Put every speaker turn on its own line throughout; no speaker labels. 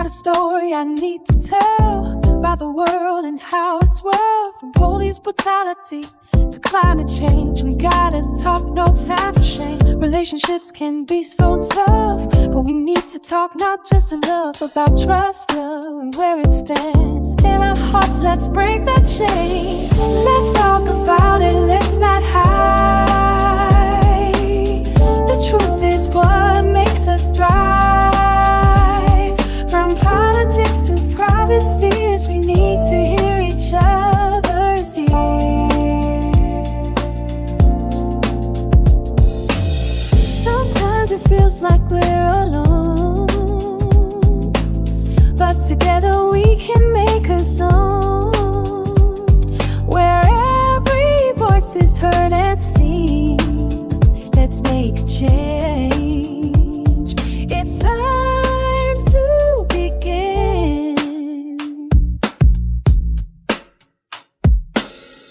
got a story I need to tell about the world and how it's well. From police brutality to climate change, we gotta talk, no time for shame. Relationships can be so tough, but we need to talk not just enough about trust, love, and where it stands in our hearts. Let's break that chain. Let's talk about it, let's not hide. The truth is what makes us thrive. From politics to private fears, we need to hear each other's ears. Sometimes it feels like we're alone, but together we can make a zone where every voice is heard and seen. Let's make a change. It's time to begin.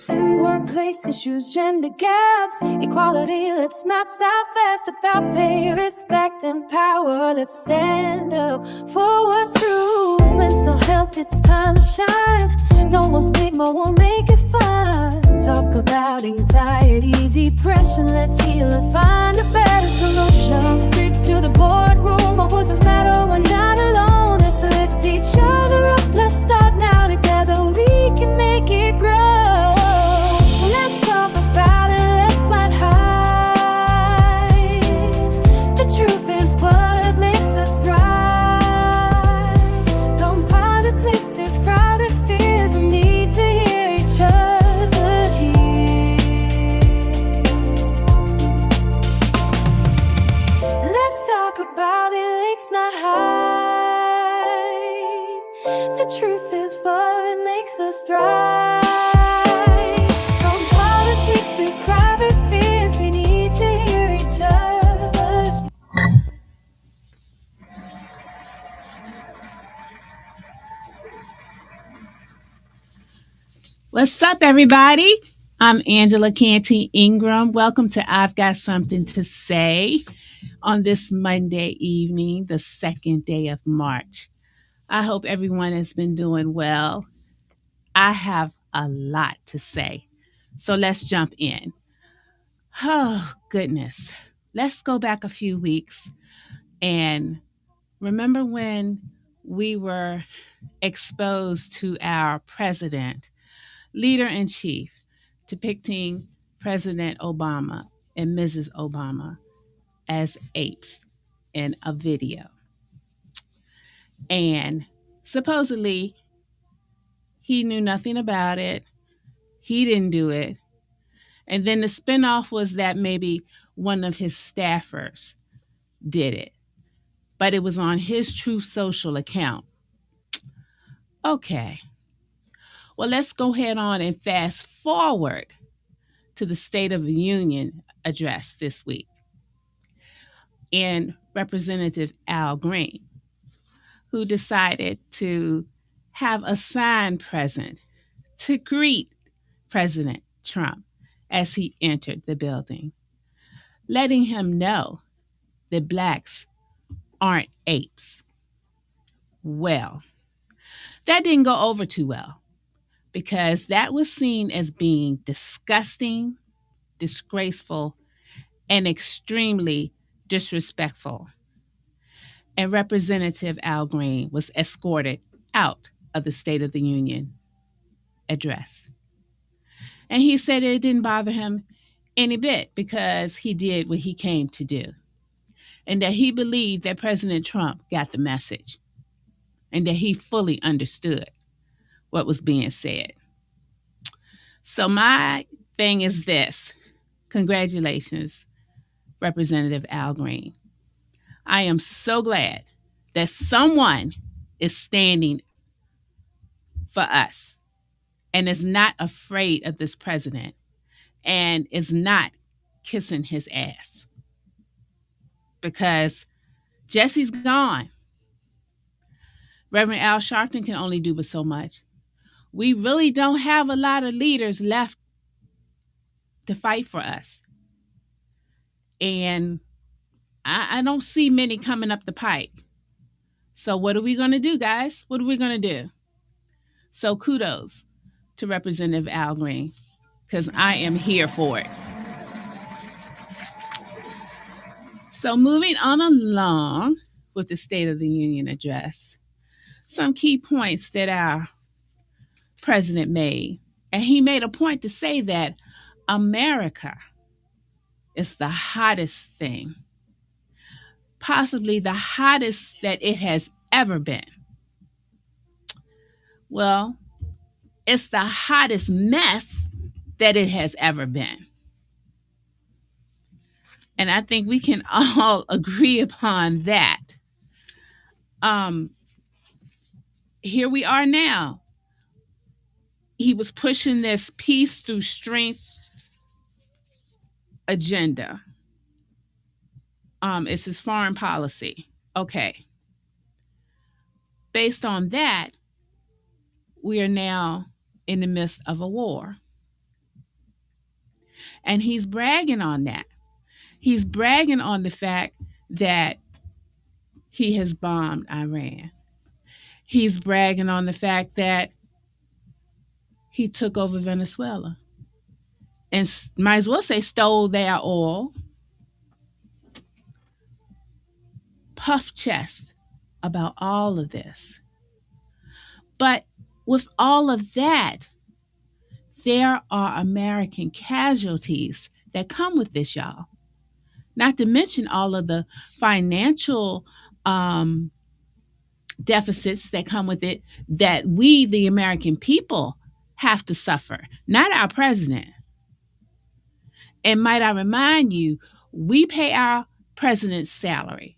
Workplace issues, gender gaps, equality. Let's not stop fast about pay, respect, and power. Let's stand up for what's true. Mental health, it's time to shine. No more stigma, we'll make it fun. Talk about anxiety, depression. Let's heal and find a better solution. Streets to the boardroom, our voices matter, we're not alone. Let's lift each other up, let's start now. Together we can make it grow. Let's talk about it, let's not hide. The truth is what makes us thrive. Don't politics to private fears, we need to hear each other here. Let's talk about it, let's not hide. The truth is what makes us thrive. Don't politics to private fears, we need to hear each other.
What's up, everybody? I'm Angela Canty Ingram. Welcome to I've Got Something to Say on this Monday evening, the second day of March. I hope everyone has been doing well. I have a lot to say, so let's jump in. Oh, goodness. Let's go back a few weeks and remember when we were exposed to our president, leader-in-chief, depicting President Obama and Mrs. Obama as apes in a video. And supposedly, he knew nothing about it. He didn't do it. And then the spinoff was that maybe one of his staffers did it. But it was on his Truth Social account. Okay. Well, let's go ahead on and fast forward to the State of the Union address this week. And Representative Al Green, who decided to have a sign present to greet President Trump as he entered the building, letting him know that blacks aren't apes. Well, that didn't go over too well because that was seen as being disgusting, disgraceful, and extremely disrespectful. And Representative Al Green was escorted out of the State of the Union address. And he said it didn't bother him any bit because he did what he came to do. And that he believed that President Trump got the message and that he fully understood what was being said. So my thing is this. Congratulations, Representative Al Green. I am so glad that someone is standing for us and is not afraid of this president and is not kissing his ass. Because Jesse's gone. Reverend Al Sharpton can only do but so much. We really don't have a lot of leaders left to fight for us. And I don't see many coming up the pike. So what are we going to do, guys? What are we going to do? So kudos to Representative Al Green, because I am here for it. So moving on along with the State of the Union address, some key points that our president made. And he made a point to say that America is the hottest thing, possibly the hottest that it has ever been. Well, it's the hottest mess that it has ever been. And I think we can all agree upon that. Here we are now. He was pushing this peace through strength agenda. It's his foreign policy. Okay. Based on that, we are now in the midst of a war. And he's bragging on that. He's bragging on the fact that he has bombed Iran. He's bragging on the fact that he took over Venezuela and might as well say stole their oil. Puff chest about all of this. But with all of that, there are American casualties that come with this, y'all. Not to mention all of the financial deficits that come with it that we, the American people, have to suffer, not our president. And might I remind you, we pay our president's salary.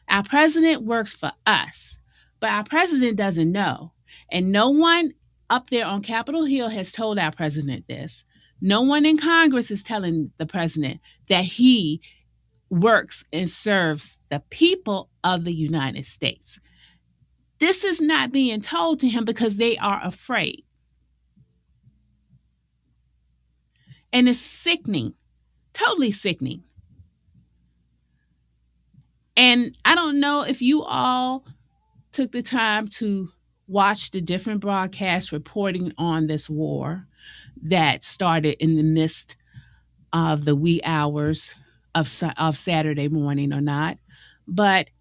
Our president works for us, but our president doesn't know. And no one up there on Capitol Hill has told our president this. No one in Congress is telling the president that he works and serves the people of the United States. This is not being told to him because they are afraid. And it's sickening, totally sickening. And I don't know if you all took the time to watch the different broadcasts reporting on this war that started in the midst of the wee hours of Saturday morning or not. But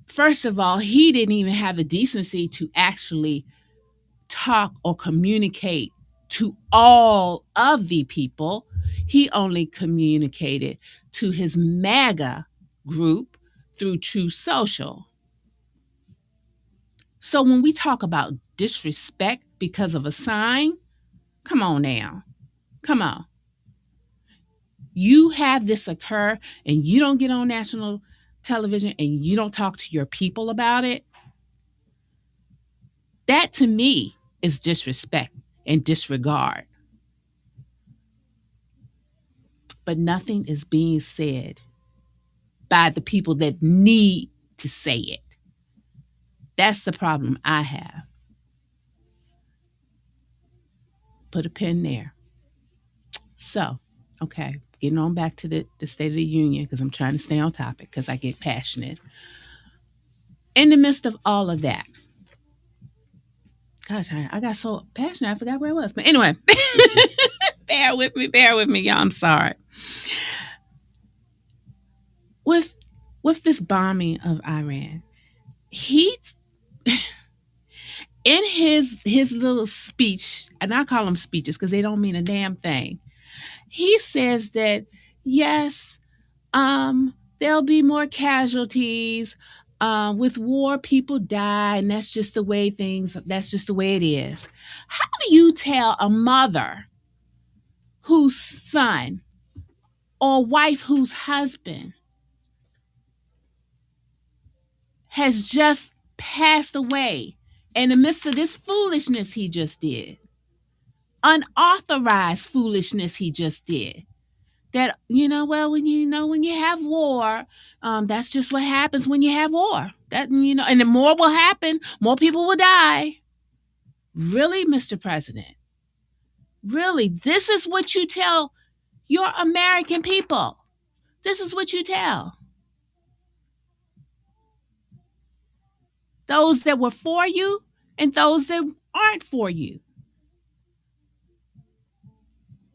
first of all, he didn't even have the decency to actually talk or communicate to all of the people. He only communicated to his MAGA group through True Social. So when we talk about disrespect because of a sign, come on now. Come on. You have this occur and you don't get on national television and you don't talk to your people about it. That to me is disrespect and disregard. But nothing is being said by the people that need to say it. That's the problem I have. Put a pin there. So, okay, getting on back to the State of the Union because I'm trying to stay on topic because I get passionate. In the midst of all of that, gosh, I got so passionate I forgot where I was. But anyway, bear with me, y'all. I'm sorry. With this bombing of Iran, he in his little speech, and I call them speeches because they don't mean a damn thing. He says that yes, there'll be more casualties. With war, people die, and that's just the way it is. How do you tell a mother whose son or wife whose husband has just passed away in the midst of this foolishness he just did, unauthorized foolishness he just did, that, when you have war, that's just what happens when you have war. That, and then more will happen, more people will die. Really, Mr. President? Really? This is what you tell your American people? This is what you tell? those that were for you and those that aren't for you.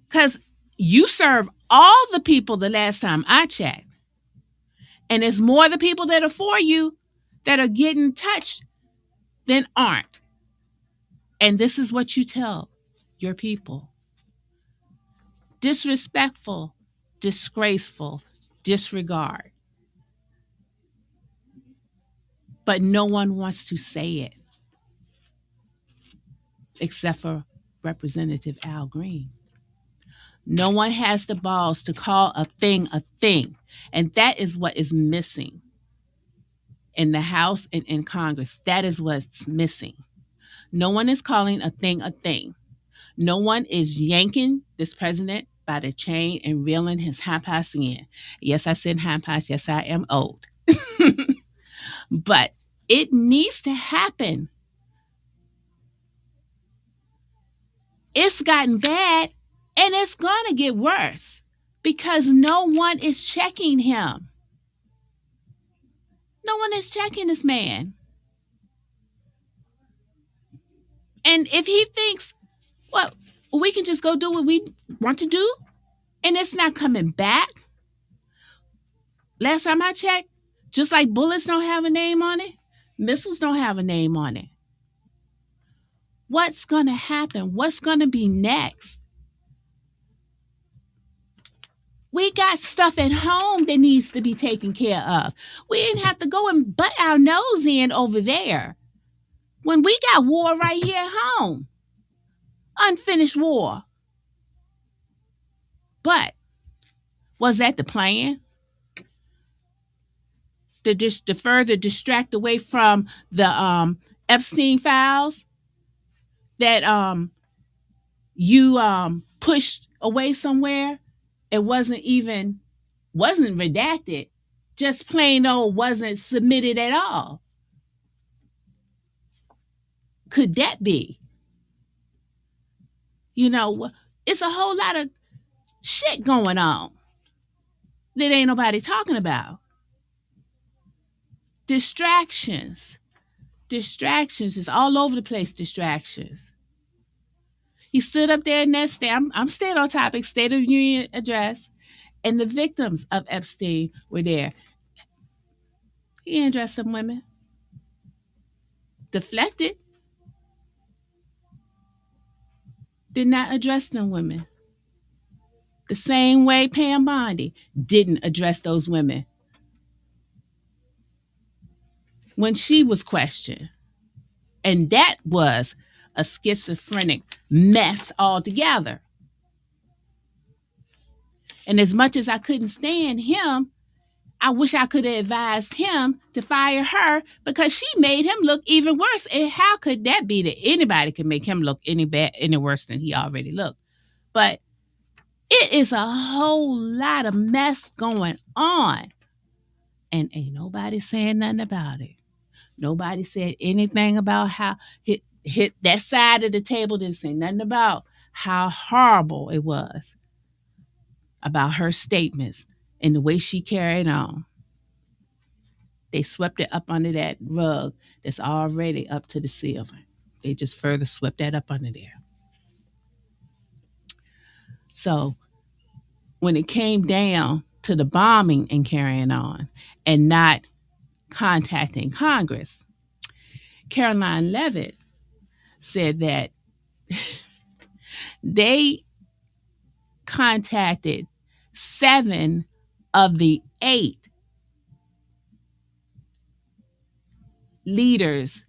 Because you serve all the people the last time I checked. And it's more the people that are for you that are getting touched than aren't. And this is what you tell your people: disrespectful, disgraceful, disregard. But no one wants to say it except for Representative Al Green. No one has the balls to call a thing a thing. And that is what is missing in the House and in Congress. That is what's missing. No one is calling a thing a thing. No one is yanking this president by the chain and reeling his high-pass in. Yes, I said high-pass. Yes, I am old. But it needs to happen. It's gotten bad, and it's going to get worse because no one is checking him. No one is checking this man. And if he thinks, well, we can just go do what we want to do, and it's not coming back. Last time I checked, just like bullets don't have a name on it, missiles don't have a name on it. What's going to happen? What's going to be next? We got stuff at home that needs to be taken care of. We didn't have to go and butt our nose in over there when we got war right here at home. Unfinished war. But was that the plan? To further distract away from the Epstein files that you pushed away somewhere? It wasn't redacted, just plain old wasn't submitted at all. Could that be? You know, it's a whole lot of shit going on that ain't nobody talking about. Distractions is all over the place. Distractions. He stood up there in that I'm staying on topic, State of the Union address, and the victims of Epstein were there. He didn't address some women. Deflected. Did not address them women. The same way Pam Bondi didn't address those women when she was questioned. And that was a schizophrenic mess altogether. And as much as I couldn't stand him, I wish I could have advised him to fire her because she made him look even worse. And how could that be that anybody could make him look any worse than he already looked? But it is a whole lot of mess going on. And ain't nobody saying nothing about it. Nobody said anything about how hit that side of the table, didn't say nothing about how horrible it was, about her statements and the way she carried on. They swept it up under that rug that's already up to the ceiling. They just further swept that up under there. So when it came down to the bombing and carrying on and not contacting Congress, Caroline Leavitt said that they contacted 7 of the 8 leaders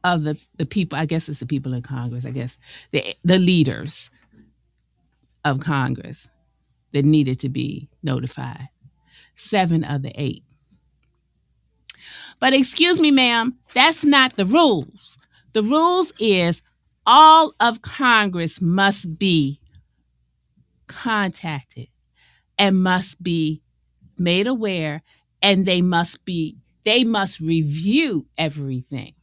of the people, I guess it's the people in Congress, I guess, the leaders of Congress that needed to be notified. 7 of the 8. But excuse me, ma'am, that's not the rules. The rules is all of Congress must be contacted and must be made aware, and they must review everything.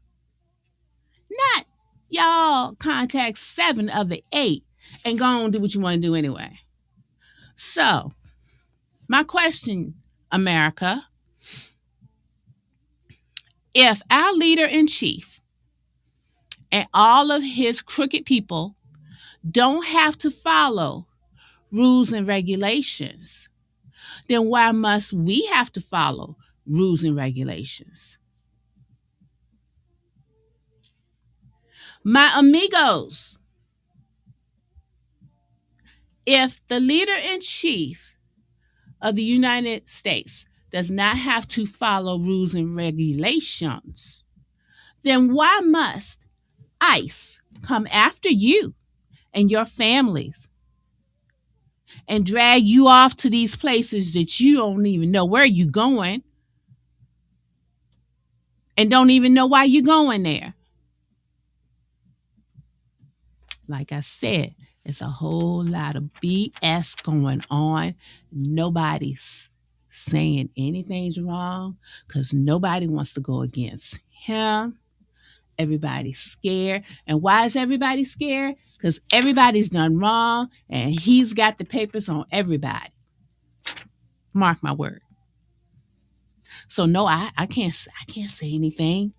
Not y'all contact 7 of the 8 and go on and do what you want to do anyway. So, my question, America, If our leader in chief and all of his crooked people don't have to follow rules and regulations, then why must we have to follow rules and regulations? My amigos, if the leader in chief of the United States does not have to follow rules and regulations, then why must ICE come after you and your families and drag you off to these places that you don't even know where you're going and don't even know why you're going there? Like I said, it's a whole lot of BS going on. Nobody's saying anything's wrong because nobody wants to go against him. Everybody's scared. And why is everybody scared? Because everybody's done wrong and he's got the papers on everybody. Mark my word. So no, I can't say anything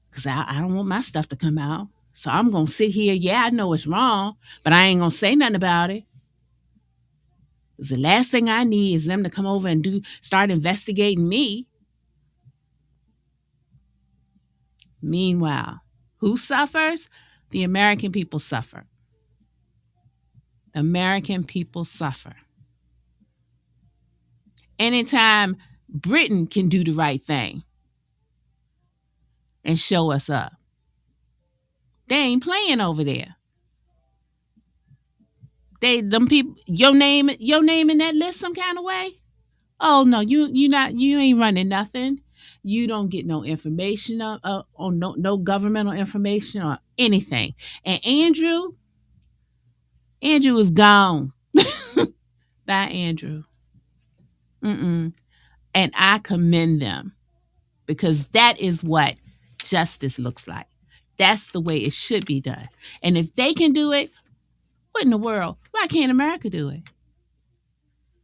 because I don't want my stuff to come out. So I'm gonna sit here. Yeah, I know it's wrong, but I ain't gonna say nothing about it. Because the last thing I need is them to come over and start investigating me. Meanwhile, who suffers? The American people suffer. The American people suffer. Anytime Britain can do the right thing and show us up, they ain't playing over there. Them people, your name in that list some kind of way. Oh no, you ain't running nothing. You don't get no information on no governmental information or anything. And Andrew is gone. Bye, Andrew. And I commend them because that is what justice looks like. That's the way it should be done. And if they can do it, what in the world? Why can't America do it?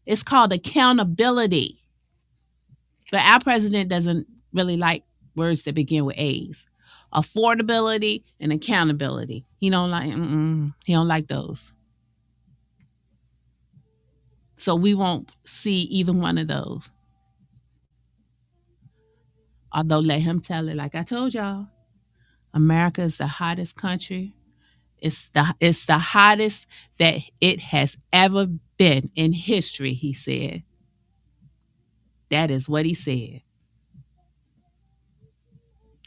It's called accountability. But our president doesn't really like words that begin with A's. Affordability and accountability. He don't like those. So we won't see either one of those. Although let him tell it, like I told y'all, America is the hottest country. It's the hottest that it has ever been in history, he said. That is what he said.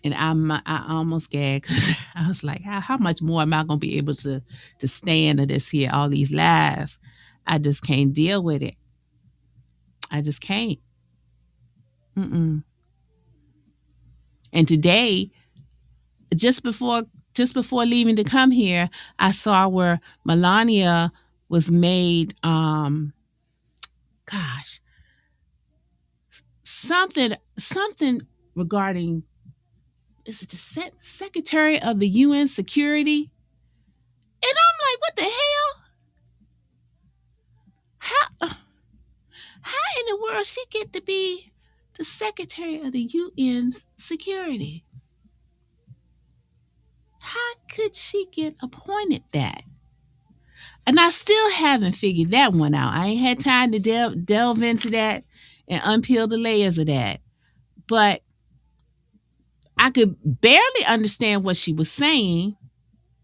And I almost gagged because I was like, how much more am I going to be able to stand of this here, all these lies? I just can't deal with it. I just can't. And today, just before leaving to come here, I saw where Melania was made, something regarding, is it the Secretary of the UN Security? And I'm like, what the hell? How in the world she get to be the Secretary of the UN Security? How could she get appointed that? And I still haven't figured that one out. I ain't had time to delve into that and unpeel the layers of that. But I could barely understand what she was saying,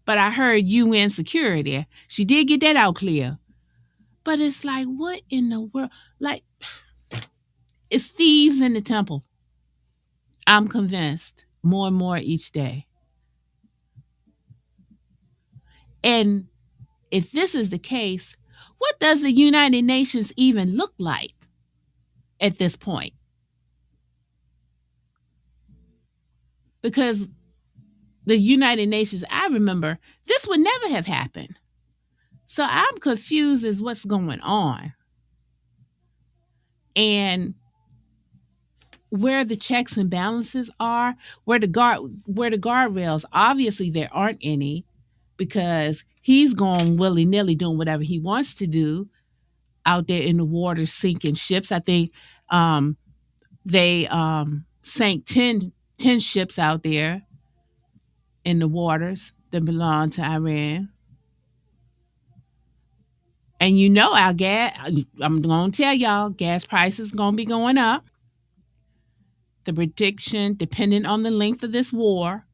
but I heard UN security. She did get that out clear. But it's like, what in the world? Like, it's thieves in the temple. I'm convinced more and more each day. And if this is the case, what does the United Nations even look like at this point? Because the United Nations, I remember, this would never have happened. So I'm confused as what's going on. And where the checks and balances are, where the guardrails, obviously there aren't any, because he's going willy-nilly doing whatever he wants to do out there in the water, sinking ships. I think they sank 10 10 ships out there in the waters that belong to Iran. And you know our gas, I'm going to tell y'all, gas prices going to be going up. The prediction, depending on the length of this war,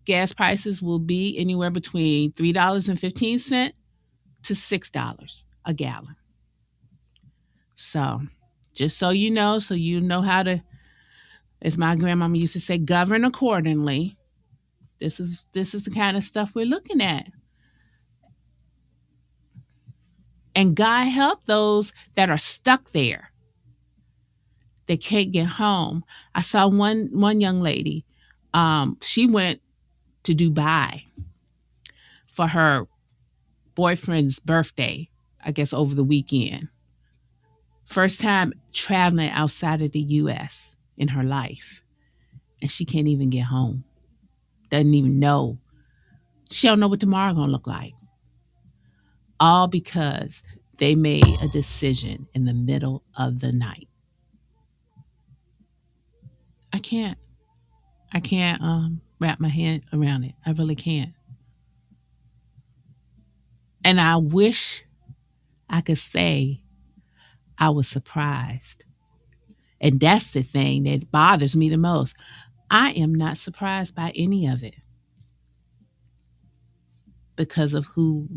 gas prices will be anywhere between $3.15 to $6 a gallon. So just so you know how to, as my grandmama used to say, govern accordingly. This is the kind of stuff we're looking at. And God help those that are stuck there. They can't get home. I saw one young lady. She went to Dubai for her boyfriend's birthday, I guess over the weekend. First time traveling outside of the US in her life. And she can't even get home. Doesn't even know. She don't know what tomorrow gonna look like. All because they made a decision in the middle of the night. I can't wrap my head around it. I really can't. And I wish I could say I was surprised. And that's the thing that bothers me the most. I am not surprised by any of it because of who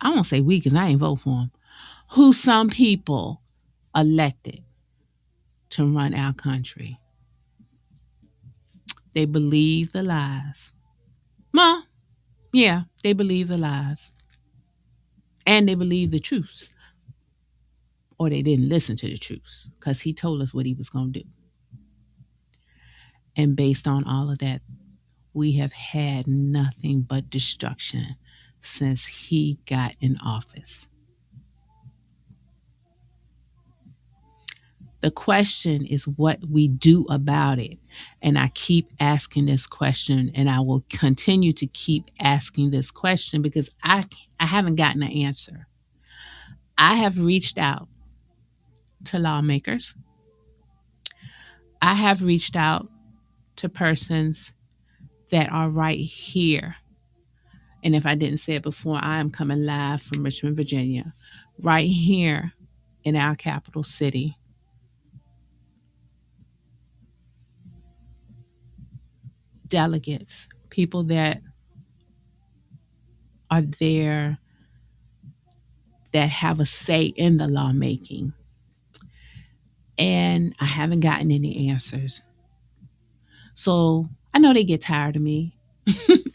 I won't say we because I ain't vote for them, who some people elected to run our country. They believe the lies. Well, yeah, they believe the lies. And they believe the truths. Or they didn't listen to the truths because he told us what he was going to do. And based on all of that, we have had nothing but destruction since he got in office. The question is what we do about it. And I keep asking this question, and I will continue to keep asking this question because I haven't gotten an answer. I have reached out to lawmakers. I have reached out to persons that are right here. And if I didn't say it before, I am coming live from Richmond, Virginia, right here in our capital city. Delegates, people that are there that have a say in the lawmaking. And I haven't gotten any answers. So I know they get tired of me.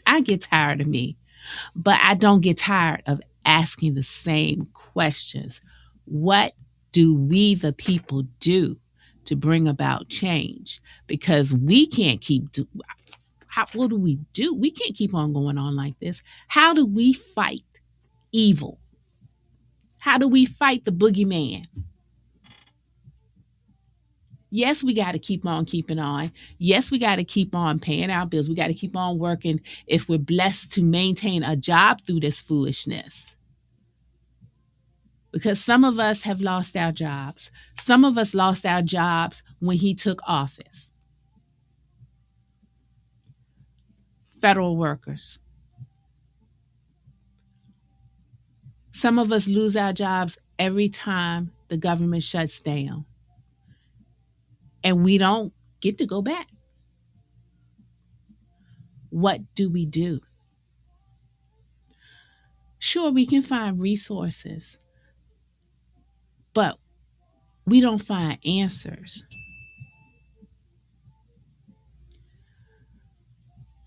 I get tired of me. But I don't get tired of asking the same questions. What do we, the people, do to bring about change? Because we can't what do we do? We can't keep on going on like this. How do we fight evil? How do we fight the boogeyman? Yes, we got to keep on keeping on. Yes, we got to keep on paying our bills. We got to keep on working if we're blessed to maintain a job through this foolishness. Because some of us have lost our jobs. Some of us lost our jobs when he took office. Federal workers. Some of us lose our jobs every time the government shuts down. And we don't get to go back. What do we do? Sure, we can find resources, but we don't find answers.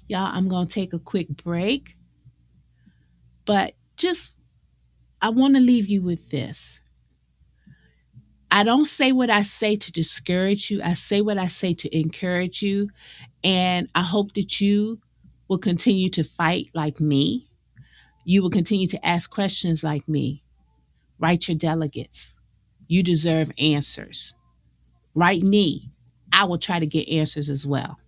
Y'all, I'm going to take a quick break, but I want to leave you with this. I don't say what I say to discourage you. I say what I say to encourage you. And I hope that you will continue to fight like me. You will continue to ask questions like me. Write your delegates. You deserve answers. Write me. I will try to get answers as well.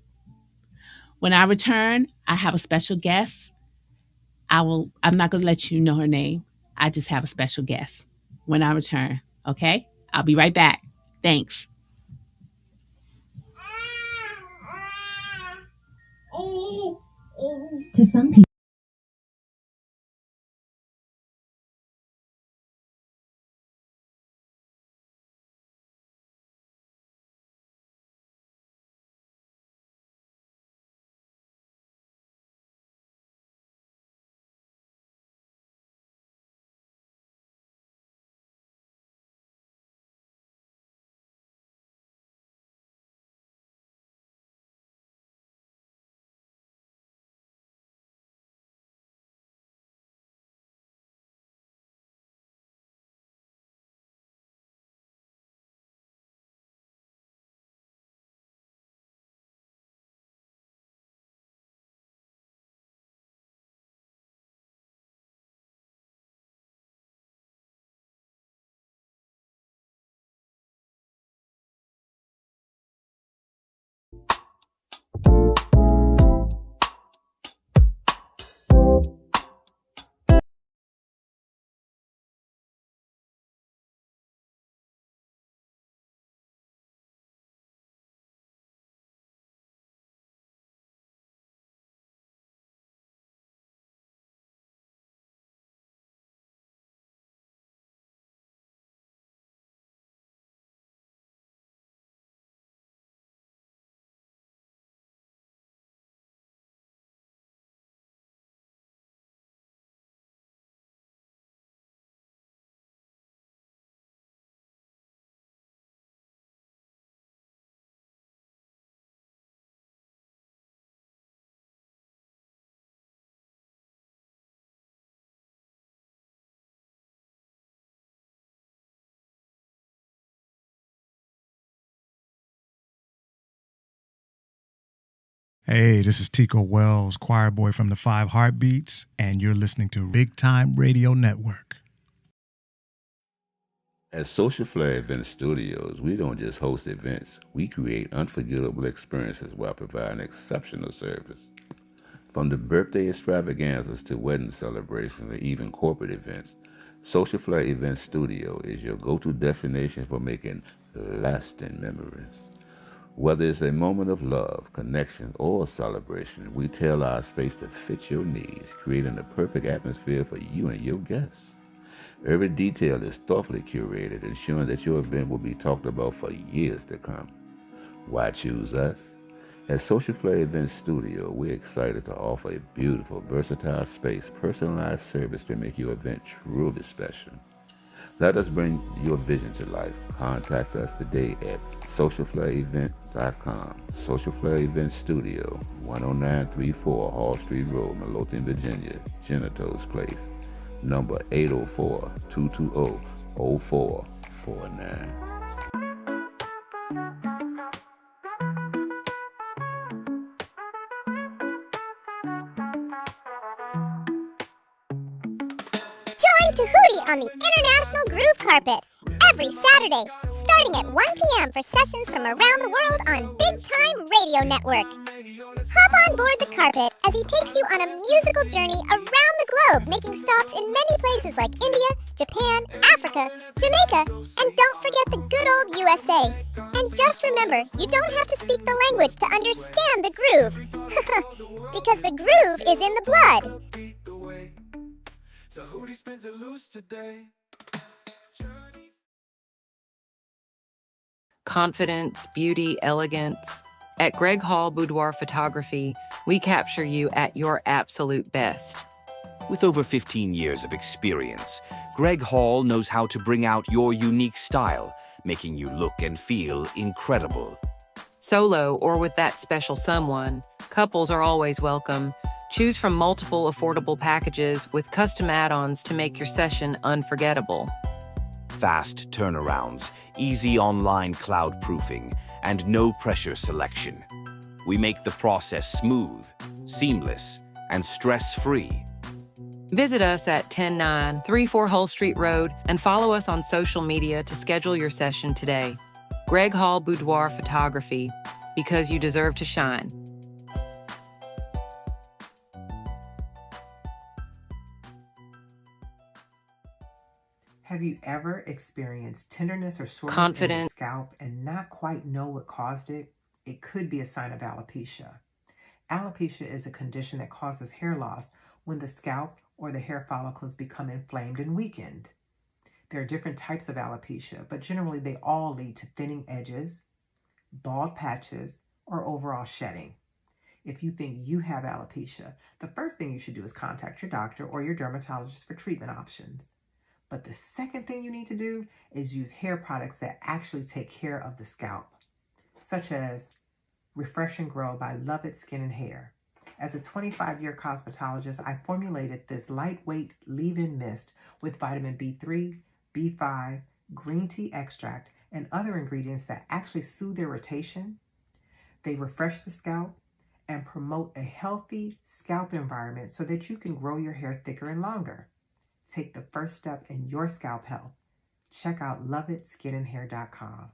When I return, I have a special guest. I'm not going to let you know her name. I just have a special guest when I return. Okay? I'll be right back. Thanks.
To some people,
Hey, this is Tico Wells, choir boy from the Five Heartbeats, and you're listening to Big Time Radio Network.
At Social Flair Event Studios, we don't just host events, we create unforgettable experiences while providing exceptional service. From the birthday extravaganzas to wedding celebrations and even corporate events, Social Flair Event Studio is your go-to destination for making lasting memories. Whether it's a moment of love, connection, or celebration, we tailor our space to fit your needs, creating the perfect atmosphere for you and your guests. Every detail is thoughtfully curated, ensuring that your event will be talked about for years to come. Why choose us? At Social Flair Event Studio, we're excited to offer a beautiful, versatile space, personalized service to make your event truly special. Let us bring your vision to life. Contact us today at socialflairevent.com. Social Flair Event Studio, 10934 Hall Street Road, Midlothian, Virginia, Genitals Place. Number 804-220-0449.
Join Tahuti on the International Groove Carpet every Saturday, starting at 1 p.m. for sessions from around the world on Big Time Radio Network. Hop on board the carpet as he takes you on a musical journey around the globe, making stops in many places like India, Japan, Africa, Jamaica, and don't forget the good old USA. And just remember, you don't have to speak the language to understand the groove. Because the groove is in the blood.
Confidence, beauty, elegance. At Greg Hall Boudoir Photography, we capture you at your absolute best.
With over 15 years of experience, Greg Hall knows how to bring out your unique style, making you look and feel incredible.
Solo or with that special someone, couples are always welcome. Choose from multiple affordable packages with custom add-ons to make your session unforgettable.
Fast turnarounds, easy online cloud proofing, and no-pressure selection. We make the process smooth, seamless, and stress-free.
Visit us at 10934 Hull Street Road and follow us on social media to schedule your session today. Greg Hall Boudoir Photography, because you deserve to shine.
Have you ever experienced tenderness or soreness in your scalp and not quite know what caused it? It could be a sign of alopecia. Alopecia is a condition that causes hair loss when the scalp or the hair follicles become inflamed and weakened. There are different types of alopecia, but generally they all lead to thinning edges, bald patches, or overall shedding. If you think you have alopecia, the first thing you should do is contact your doctor or your dermatologist for treatment options. But the second thing you need to do is use hair products that actually take care of the scalp, such as Refresh and Grow by Love It Skin and Hair. As a 25-year cosmetologist, I formulated this lightweight leave-in mist with vitamin B3, B5, green tea extract, and other ingredients that actually soothe irritation. They refresh the scalp and promote a healthy scalp environment so that you can grow your hair thicker and longer. Take the first step in your scalp health. Check out loveitskinandhair.com.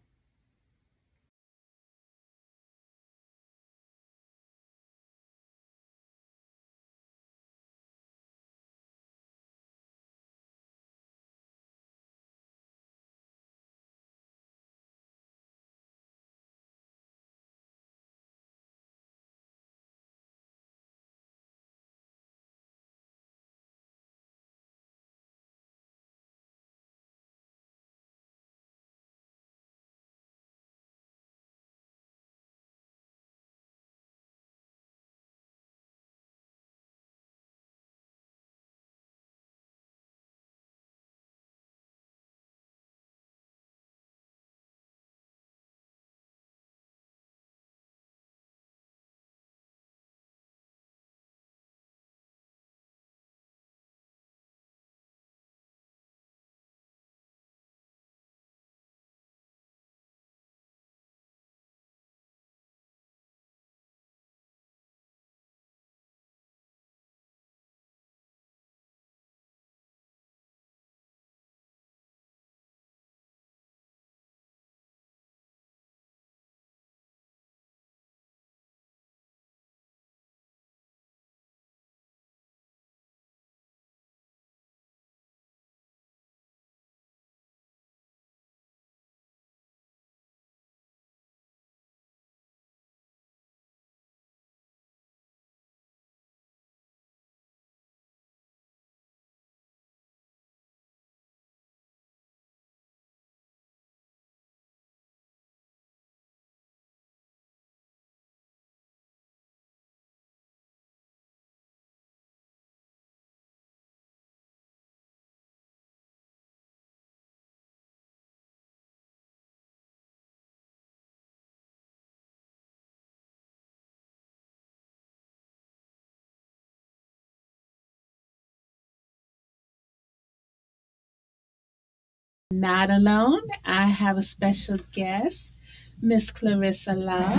Not alone. I have a special guest, Miss Clarissa Law.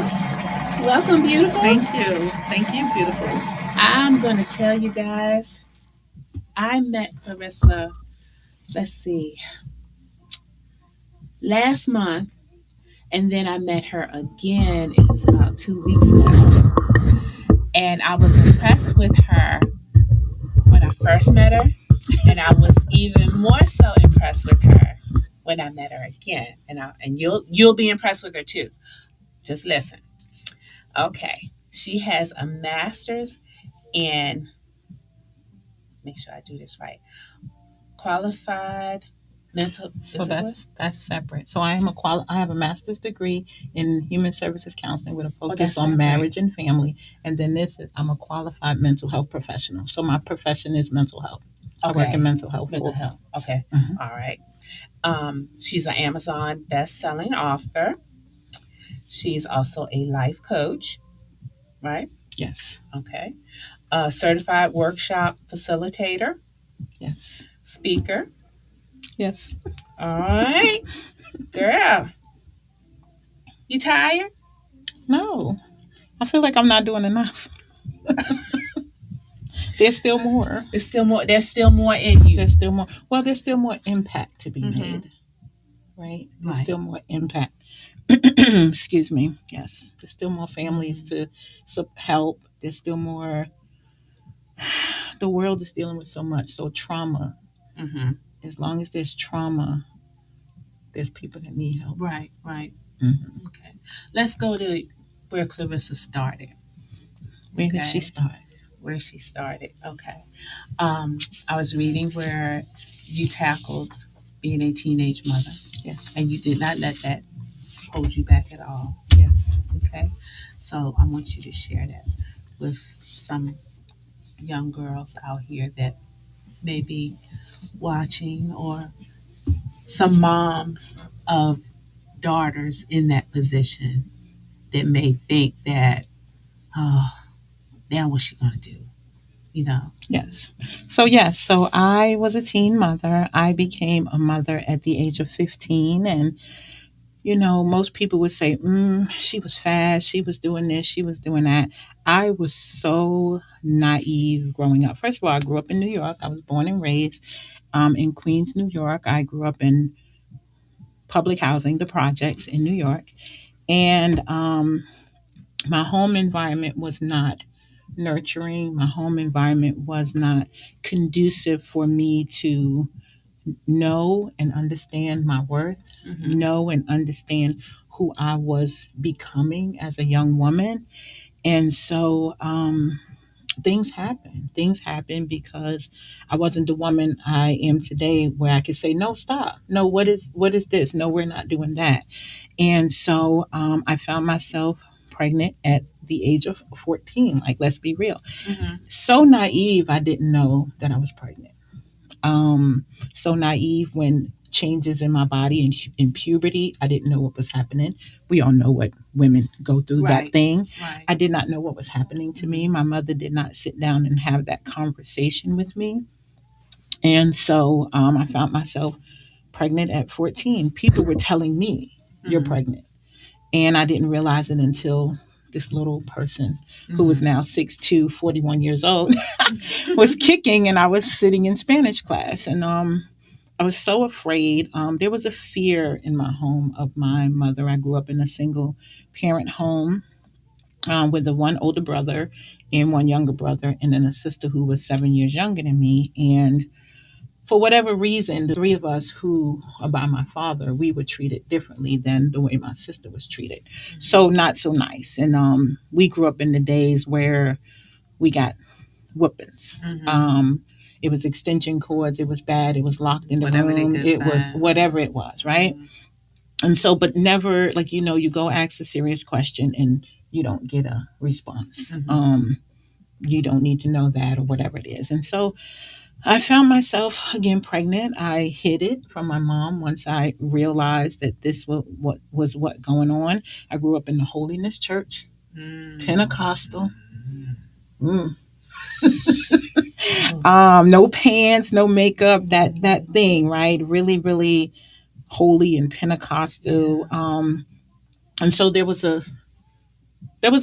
Welcome, beautiful.
Thank you. Thank you, beautiful.
I'm going to tell you guys, I met Clarissa, let's see, last month, and then I met her again. It was about 2 weeks ago. And I was impressed with her when I first met her, and I was even more so impressed with her when I met her again. And you'll be impressed with her too. Just listen. Okay. She has a master's in, make sure I do this right, qualified mental.
So that's separate. So I have a master's degree in human services counseling with a focus on marriage and family, and then I'm a qualified mental health professional. So my profession is mental health. I work in mental health.
Mental health. Okay. All right. She's an Amazon best-selling author. She's also a life coach, right?
Yes.
Okay. A certified workshop facilitator.
Yes.
Speaker.
Yes.
All right. Girl. You tired?
No. I feel like I'm not doing enough. There's still more.
There's still more. There's still more in you.
There's still more. Well, there's still more impact to be made. Right? There's still more impact. Excuse me. Yes. There's still more families to help. There's still more. The world is dealing with so much. So trauma. As long as there's trauma, there's people that need help.
Right. Okay. Let's go to where Clarissa started.
Where did she
Okay.
start?
Where she started. Okay. I was reading where you tackled being a teenage mother,
Yes.
and you did not let that hold you back at all.
Yes.
Okay. So I want you to share that with some young girls out here that may be watching, or some moms of daughters in that position that may think that, oh, now what's she going to do? You know?
Yes. So I was a teen mother. I became a mother at the age of 15. And, most people would say, she was fast. She was doing this. She was doing that. I was so naive growing up. First of all, I grew up in New York. I was born and raised in Queens, New York. I grew up in public housing, the projects in New York. And my home environment was not nurturing. My home environment was not conducive for me to know and understand my worth, know and understand who I was becoming as a young woman. And so things happen. Things happen because I wasn't the woman I am today, where I could say, no, stop. No, what is this? No, we're not doing that. And so I found myself pregnant at the age of 14. Like, let's be real. So naive, I didn't know that I was pregnant. So naive when changes in my body and in puberty, I didn't know what was happening. We all know what women go through, that
Right.
thing.
Right.
I did not know what was happening to me. My mother did not sit down and have that conversation with me. And so I found myself pregnant at 14. People were telling me, you're pregnant. And I didn't realize it until this little person who was now 6'2", 41 years old, was kicking, and I was sitting in Spanish class. And I was so afraid. There was a fear in my home of my mother. I grew up in a single parent home with a one older brother and one younger brother, and then a sister who was 7 years younger than me. And for whatever reason, the three of us who are by my father, we were treated differently than the way my sister was treated. So not so nice. And we grew up in the days where we got whoopings. It was extension cords. It was bad. It was locked in the
Whatever they
room.
could
It was
find.
whatever it was, right? And so, but never, like, you go ask a serious question and you don't get a response. You don't need to know that, or whatever it is. And so I found myself again pregnant. I hid it from my mom once I realized that this was what going on. I grew up in the Holiness Church, Pentecostal. Mm. No pants, no makeup, that thing, right? Really, really holy and Pentecostal. And so there was a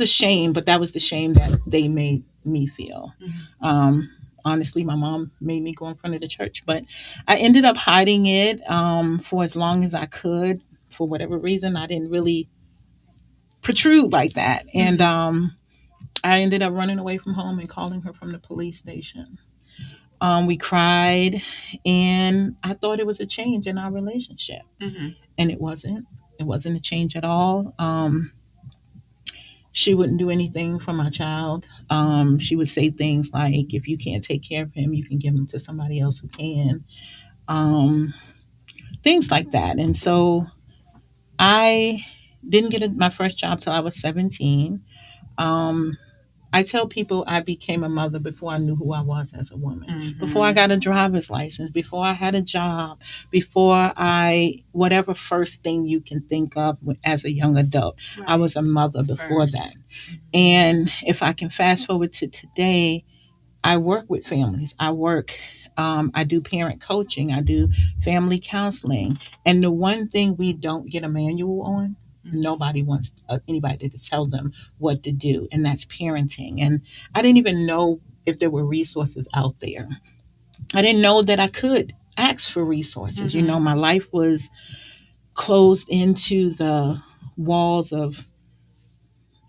shame, but that was the shame that they made me feel. Honestly, my mom made me go in front of the church, but I ended up hiding it for as long as I could. For whatever reason, I didn't really protrude like that. And I ended up running away from home and calling her from the police station. We cried, and I thought it was a change in our relationship. And it wasn't. It wasn't a change at all. She wouldn't do anything for my child. She would say things like, if you can't take care of him, you can give him to somebody else who can. Things like that. And so I didn't get my first job till I was 17. I tell people I became a mother before I knew who I was as a woman, before I got a driver's license, before I had a job, before whatever first thing you can think of as a young adult. Right. I was a mother before that. And if I can fast forward to today, I work with families. I do parent coaching. I do family counseling. And the one thing we don't get a manual on, nobody wants anybody to tell them what to do, and that's parenting. And I didn't even know if there were resources out there. I didn't know that I could ask for resources. My life was closed into the walls of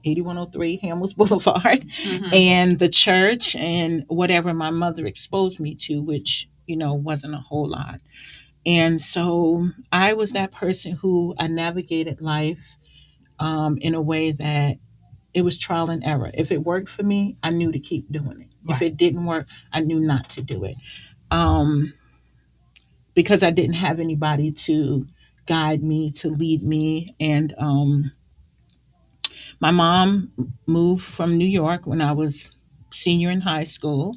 8103 Hamels Boulevard and the church and whatever my mother exposed me to, which, wasn't a whole lot. And so I was that person who I navigated life in a way that it was trial and error. If it worked for me, I knew to keep doing it. If
Right.
it didn't work, I knew not to do it. Because I didn't have anybody to guide me, to lead me. And my mom moved from New York when I was senior in high school.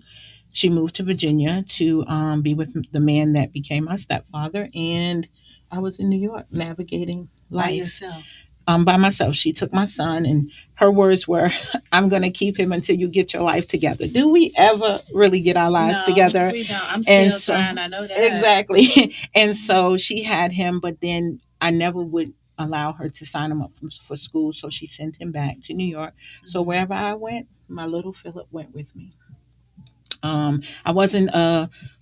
She moved to Virginia to be with the man that became my stepfather. And I was in New York navigating life.
By yourself.
By myself. She took my son, and her words were, I'm going to keep him until you get your life together. Do we ever really get our lives
No,
together?
we don't. I'm still trying. I know that.
Exactly. And so she had him, but then I never would allow her to sign him up for school. So she sent him back to New York. So wherever I went, my little Philip went with me. I wasn't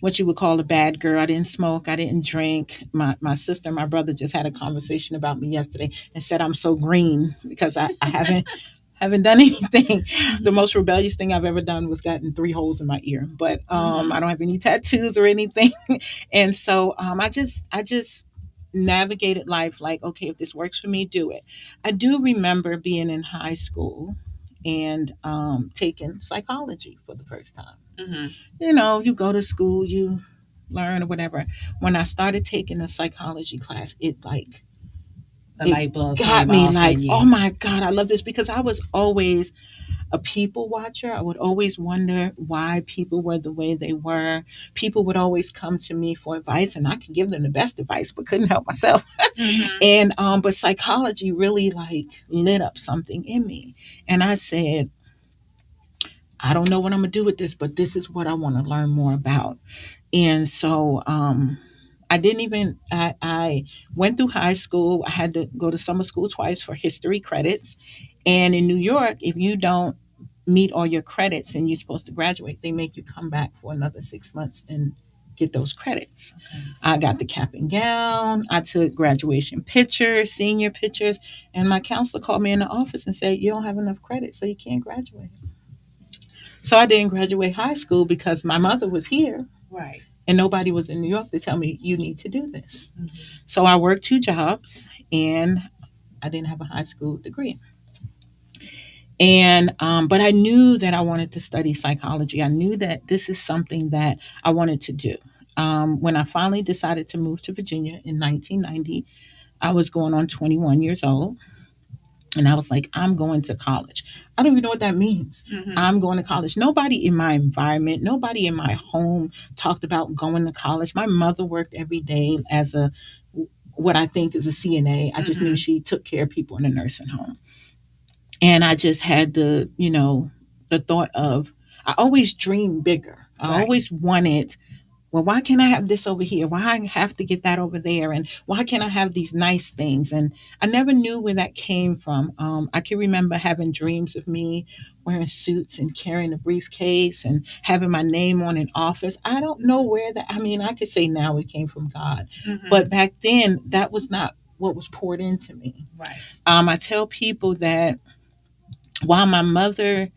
what you would call a bad girl. I didn't smoke. I didn't drink. My sister and my brother just had a conversation about me yesterday and said I'm so green because I haven't done anything. The most rebellious thing I've ever done was gotten 3 holes in my ear, but I don't have any tattoos or anything. And so I just navigated life like, okay, if this works for me, do it. I do remember being in high school and taking psychology for the first time. You know, you go to school, you learn or whatever. When I started taking a psychology class, it like
The light bulb
got
came
me
off
like,
in you.
oh my God, I love this, because I was always a people watcher. I would always wonder why people were the way they were. People would always come to me for advice, and I could give them the best advice, but couldn't help myself. And but psychology really like lit up something in me, and I said, I don't know what I'm gonna do with this, but this is what I want to learn more about. And so I didn't even I went through high school. I had to go to summer school twice for history credits. And in New York, if you don't meet all your credits and you're supposed to graduate, they make you come back for another 6 months and get those credits. I got the cap and gown. I took graduation pictures, senior pictures, and my counselor called me in the office and said, you don't have enough credits, so you can't graduate. So I didn't graduate high school because my mother was here.
Right.
And nobody was in New York to tell me, you need to do this. So I worked 2 jobs, and I didn't have a high school degree. And but I knew that I wanted to study psychology. I knew that this is something that I wanted to do. When I finally decided to move to Virginia in 1990, I was going on 21 years old. And I was like, I'm going to college. I don't even know what that means. I'm going to college. Nobody in my environment, nobody in my home talked about going to college. My mother worked every day as what I think is a CNA. I just knew she took care of people in a nursing home. And I just had the thought of, I always dreamed bigger. I always wanted, well, why can't I have this over here? Why I have to get that over there? And why can't I have these nice things? And I never knew where that came from. I can remember having dreams of me wearing suits and carrying a briefcase and having my name on an office. I don't know where that, I mean, I could say now it came from God. But back then, that was not what was poured into me.
Right.
I tell people that while my mother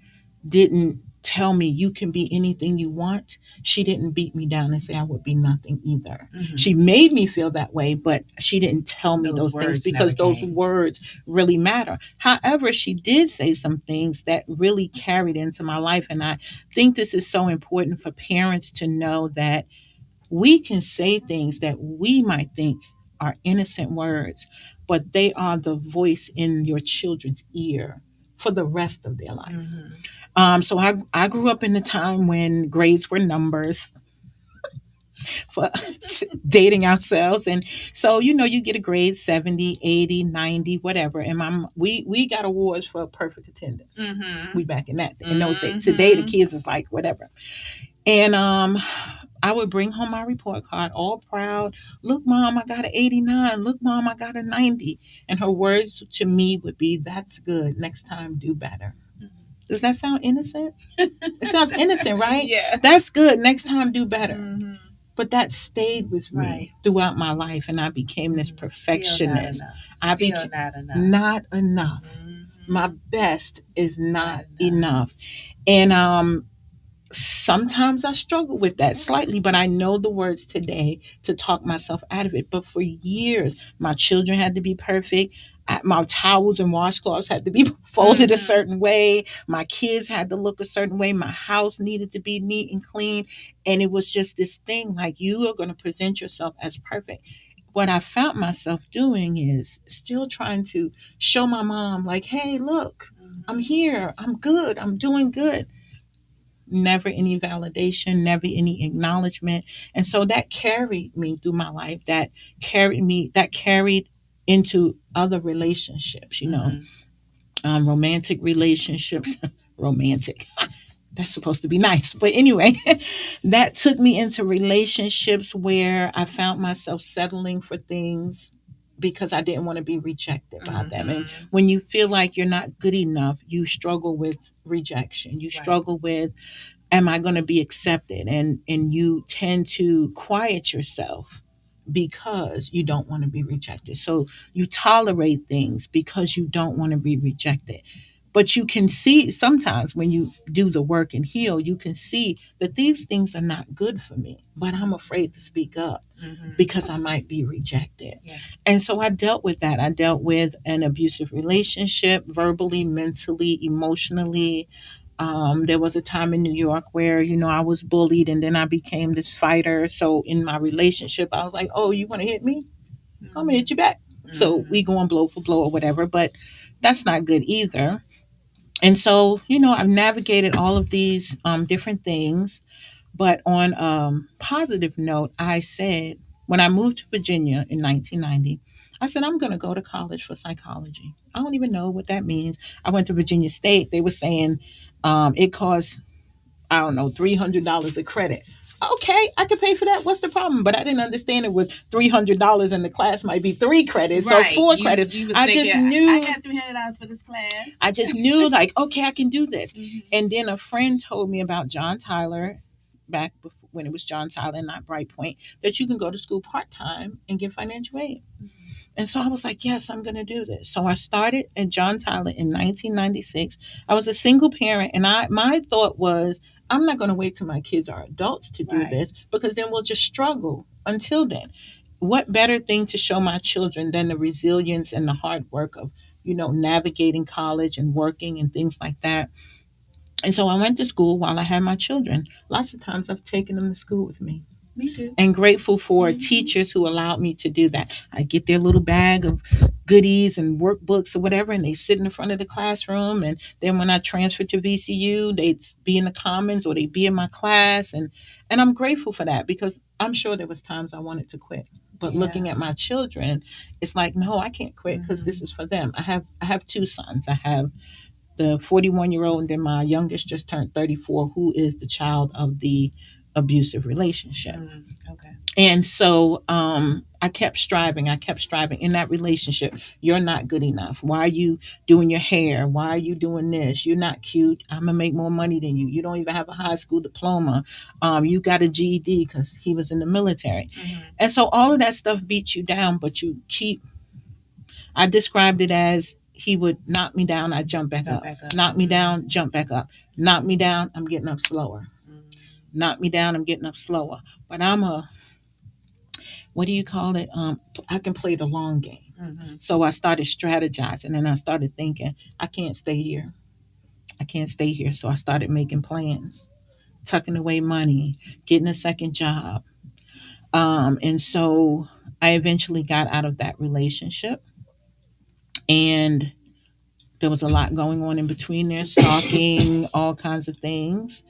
didn't tell me you can be anything you want, she didn't beat me down and say I would be nothing either. She made me feel that way, but she didn't tell me those things because those words really matter. However, she did say some things that really carried into my life. And I think this is so important for parents to know that we can say things that we might think are innocent words, but they are the voice in your children's ear for the rest of their life. So I grew up in the time when grades were numbers for dating ourselves. And so, you get a grade 70, 80, 90, whatever. And we got awards for perfect attendance. We back in those days. Today, the kids is like, whatever. And I would bring home my report card, all proud. Look, Mom, I got an 89. Look, Mom, I got a 90. And her words to me would be, that's good. Next time, do better. Does that sound innocent? It sounds innocent, right?
Yeah.
That's good. Next time, do better. But that stayed with me throughout my life, and I became this perfectionist.
Still not enough.
Not enough. My best is not enough. And sometimes I struggle with that slightly, but I know the words today to talk myself out of it. But for years, my children had to be perfect. My towels and washcloths had to be folded a certain way. My kids had to look a certain way. My house needed to be neat and clean. And it was just this thing like, you are going to present yourself as perfect. What I found myself doing is still trying to show my mom, like, hey, look, I'm here. I'm good. I'm doing good. Never any validation, never any acknowledgement. And so that carried me through my life. That carried into other relationships, romantic relationships, romantic. That's supposed to be nice. But anyway, that took me into relationships where I found myself settling for things because I didn't want to be rejected by them. And when you feel like you're not good enough, you struggle with rejection. You struggle with, am I going to be accepted? And you tend to quiet yourself because you don't want to be rejected. So you tolerate things because you don't want to be rejected. But you can see sometimes when you do the work and heal, you can see that these things are not good for me, but I'm afraid to speak up because I might be rejected. Yeah. And so I dealt with that. I dealt with an abusive relationship, verbally, mentally, emotionally. There was a time in New York where, I was bullied and then I became this fighter. So in my relationship, I was like, oh, you want to hit me? I'm going to hit you back. So we go on blow for blow or whatever, but that's not good either. And so, I've navigated all of these different things. But on a positive note, I said, when I moved to Virginia in 1990, I said, I'm going to go to college for psychology. I don't even know what that means. I went to Virginia State. They were saying it costs, I don't know, $300 a credit. Okay, I could pay for that. What's the problem? But I didn't understand it was $300 and the class might be 3 credits or 4 credits. I just knew
I got $300 for this class.
I just knew like, okay, I can do this. And then a friend told me about John Tyler back before, when it was John Tyler and not Brightpoint, that you can go to school part-time and get financial aid. And so I was like, yes, I'm going to do this. So I started at John Tyler in 1996. I was a single parent, and my thought was, I'm not going to wait till my kids are adults to do this because then we'll just struggle until then. What better thing to show my children than the resilience and the hard work of, navigating college and working and things like that. And so I went to school while I had my children. Lots of times I've taken them to school with me.
Me too.
And grateful for teachers who allowed me to do that. I get their little bag of goodies and workbooks or whatever, and they sit in the front of the classroom. And then when I transferred to VCU, they'd be in the commons or they'd be in my class. And I'm grateful for that because I'm sure there was times I wanted to quit. But looking at my children, it's like, no, I can't quit because this is for them. I have 2 sons. I have the 41-year-old, and then my youngest just turned 34, who is the child of the abusive relationship.
Okay.
And so I kept striving in that relationship. You're not good enough. Why are you doing your hair? Why are you doing this? You're not cute. I'm gonna make more money than you. You don't even have a high school diploma. You got a GED because he was in the military. And so all of that stuff beats you down, but I described it as he would knock me down, I jump back up. Knock me down, jump back up. Knock me down, I'm getting up slower. Knock me down, I'm getting up slower. But I'm what do you call it? I can play the long game. So I started strategizing and I started thinking, I can't stay here. I can't stay here. So I started making plans, tucking away money, getting a second job. And so I eventually got out of that relationship. And there was a lot going on in between there, stalking, all kinds of things.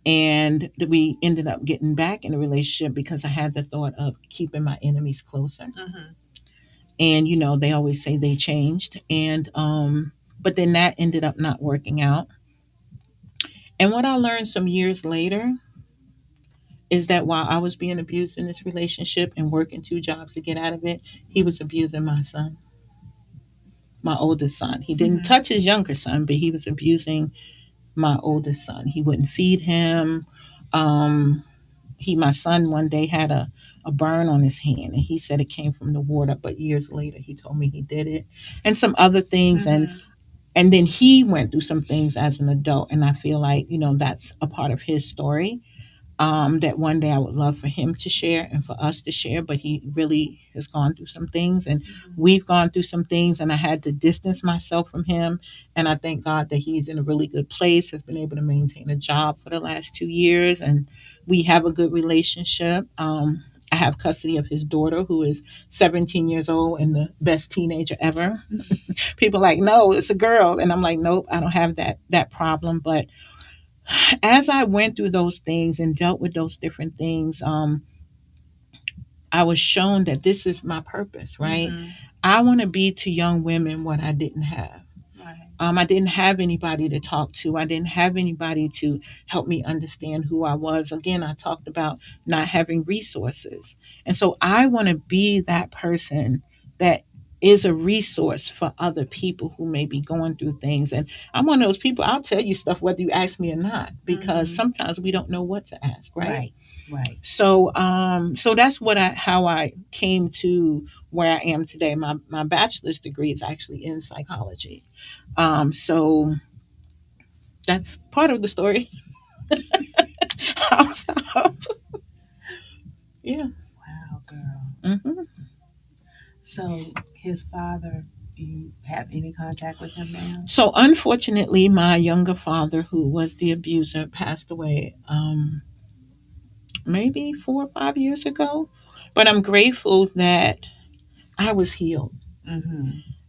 And we ended up getting back in a relationship because I had the thought of keeping my enemies closer. And, they always say they changed. And, but then that ended up not working out. And what I learned some years later is that while I was being abused in this relationship and working 2 jobs to get out of it, he was abusing my son. My oldest son. He didn't touch his younger son, but he was abusing my oldest son. He wouldn't feed him. My son one day had a burn on his hand, and he said it came from the water, but years later he told me he did it, and some other things. And And then he went through some things as an adult, and I feel like, that's a part of his story, that one day I would love for him to share and for us to share. But he really has gone through some things, and we've gone through some things, and I had to distance myself from him. And I thank God that he's in a really good place, has been able to maintain a job for the last 2 years, and we have a good relationship. I have custody of his daughter, who is 17 years old and the best teenager ever. People are like, no, it's a girl. And I'm like, nope, I don't have that problem. But as I went through those things and dealt with those different things, I was shown that this is my purpose, right? I want to be to young women what I didn't have. I didn't have anybody to talk to. I didn't have anybody to help me understand who I was. Again, I talked about not having resources. And so I want to be that person that is a resource for other people who may be going through things. And I'm one of those people, I'll tell you stuff whether you ask me or not, because sometimes we don't know what to ask, right?
Right.
So so that's how I came to where I am today. My bachelor's degree is actually in psychology. So that's part of the story. I'll stop. Yeah.
Wow, girl.
hmm
So his father, do you have any contact with him now?
So unfortunately, my younger father, who was the abuser, passed away maybe 4 or 5 years ago. But I'm grateful that I was healed.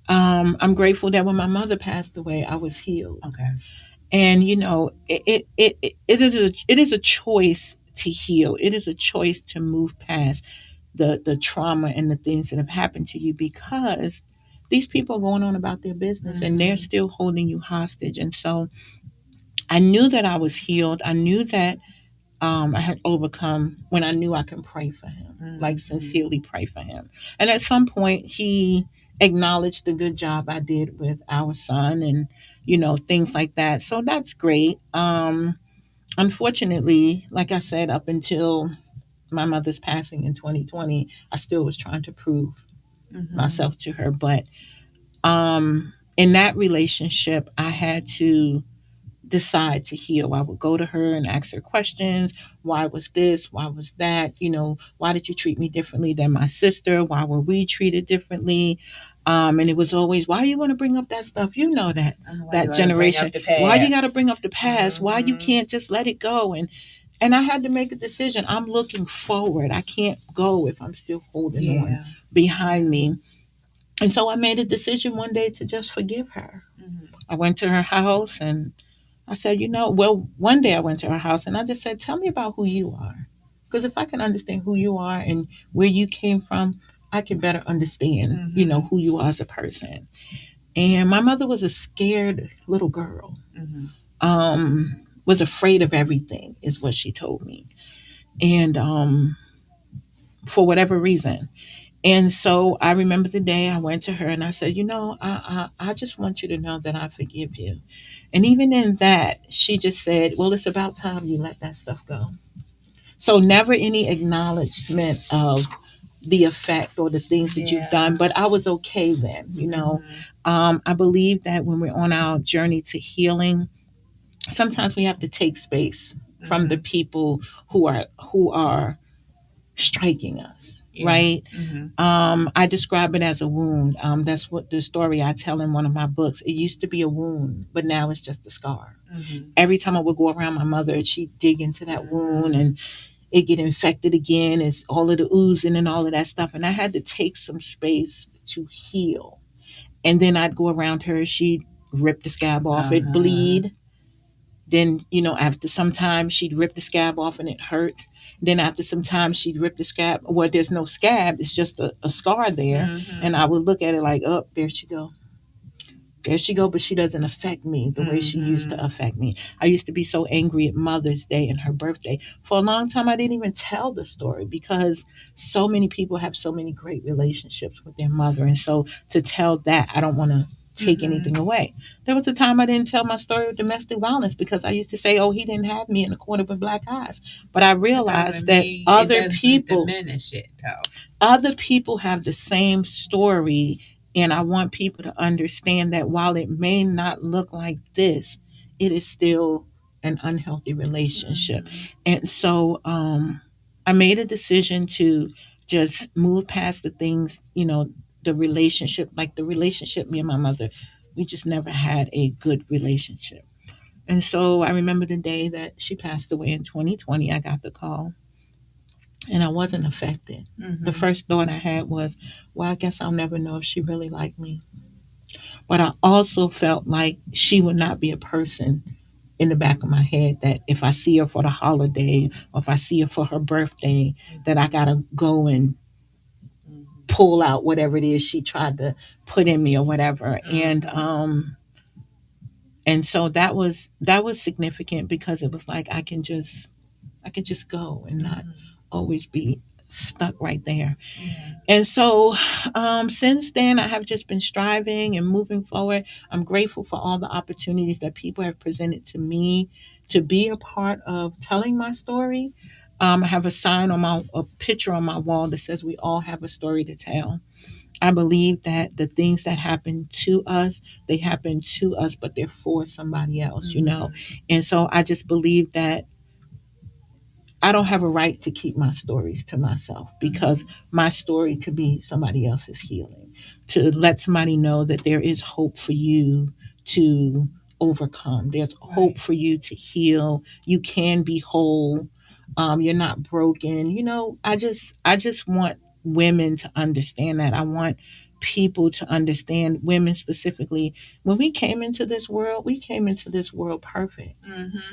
I'm grateful that when my mother passed away, I was healed.
Okay.
And it is a choice to heal. It is a choice to move past the trauma and the things that have happened to you, because these people are going on about their business and they're still holding you hostage. And so I knew that I was healed. I knew that I had overcome when I knew I can pray for him, like sincerely pray for him. And at some point, he acknowledged the good job I did with our son and, things like that. So that's great. Unfortunately, like I said, up until my mother's passing in 2020, I still was trying to prove myself to her. But in that relationship, I had to decide to heal. I would go to her and ask her questions. Why was this? Why was that? Why did you treat me differently than my sister? Why were we treated differently? And it was always, why you want to bring up that stuff? You know that generation. Why you got to bring up the past? Why you can't just let it go? And I had to make a decision. I'm looking forward. I can't go if I'm still holding on behind me. And so I made a decision one day to just forgive her. I went to her house and I said, one day I went to her house and I just said, tell me about who you are. Because if I can understand who you are and where you came from, I can better understand, who you are as a person. And my mother was a scared little girl, was afraid of everything, is what she told me. And for whatever reason. And so I remember the day I went to her and I said, I just want you to know that I forgive you. And even in that, she just said, well, it's about time you let that stuff go. So never any acknowledgement of the effect or the things that you've done, but I was okay then, I believe that when we're on our journey to healing, sometimes we have to take space from the people who are striking us. Right. I describe it as a wound. That's what the story I tell in one of my books. It used to be a wound, but now it's just a scar. Every time I would go around my mother, she'd dig into that wound and it get infected again. It's all of the oozing and all of that stuff. And I had to take some space to heal. And then I'd go around her. She'd rip the scab off. It'd bleed. Then, after some time, she'd rip the scab off and it hurts. Then after some time, she'd rip the scab. Well, there's no scab. It's just a scar there. And I would look at it like, oh, there she go. There she go, but she doesn't affect me the way she used to affect me. I used to be so angry at Mother's Day and her birthday. For a long time, I didn't even tell the story because so many people have so many great relationships with their mother. And so to tell that, I don't want to take anything away. There was a time I didn't tell my story of domestic violence because I used to say, oh, he didn't have me in a corner with black eyes. But I realized that other people
diminish it, though.
Other people have the same story And I want people to understand that while it may not look like this, it is still an unhealthy relationship. And so I made a decision to just move past the things, the relationship, like the relationship, me and my mother, we just never had a good relationship. And so I remember the day that she passed away in 2020, I got the call and I wasn't affected. The first thought I had was, well, I guess I'll never know if she really liked me. But I also felt like she would not be a person in the back of my head that if I see her for the holiday or if I see her for her birthday, that I gotta go and pull out whatever it is she tried to put in me or whatever. And so that was significant because it was like I can just go and not always be stuck right there. And so since then, I have just been striving and moving forward. I'm grateful for all the opportunities that people have presented to me to be a part of telling my story. I have a picture on my wall that says we all have a story to tell. I believe that the things that happen to us, they happen to us, but they're for somebody else, And so I just believe that I don't have a right to keep my stories to myself because my story could be somebody else's healing. To let somebody know that there is hope for you to overcome. There's hope for you to heal. You can be whole. You're not broken. I just want women to understand that. I want people to understand, women specifically, when we came into this world, we came into this world perfect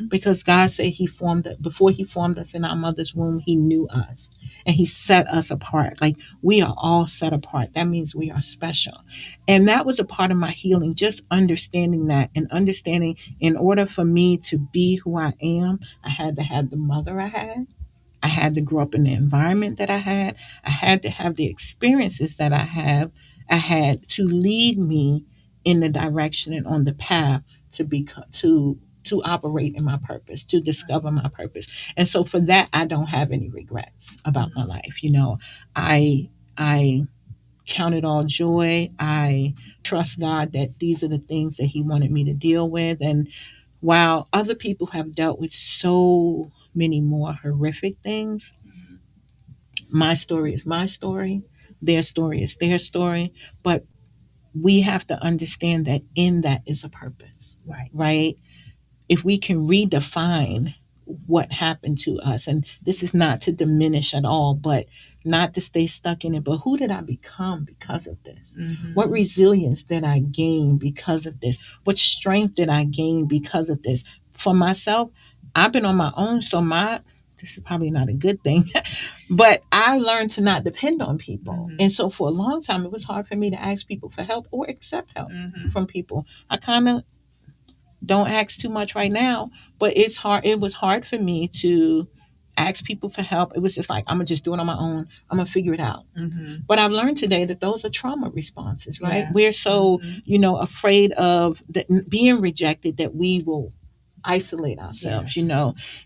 because God said he formed it before he formed us in our mother's womb. He knew us and he set us apart. Like we are all set apart. That means we are special. And that was a part of my healing, just understanding that and understanding in order for me to be who I am, I had to have the mother I had. I had to grow up in the environment that I had. I had to have the experiences that I had to lead me in the direction and on the path to be to operate in my purpose, to discover my purpose. And so for that, I don't have any regrets about my life. I count it all joy. I trust God that these are the things that he wanted me to deal with. And while other people have dealt with so many more horrific things, my story is my story. Their story is their story. But we have to understand that in that is a purpose. Right? If we can redefine what happened to us, and this is not to diminish at all, but not to stay stuck in it, but who did I become because of this? What resilience did I gain because of this? What strength did I gain because of this? For myself, I've been on my own, so this is probably not a good thing, but I learned to not depend on people. And so for a long time, it was hard for me to ask people for help or accept help from people. I kind of don't ask too much right now, but it's hard. It was hard for me to ask people for help. It was just like, I'm going to just do it on my own. I'm going to figure it out. But I've learned today that those are trauma responses, right? Yeah. We're so, afraid of being rejected that we will isolate ourselves,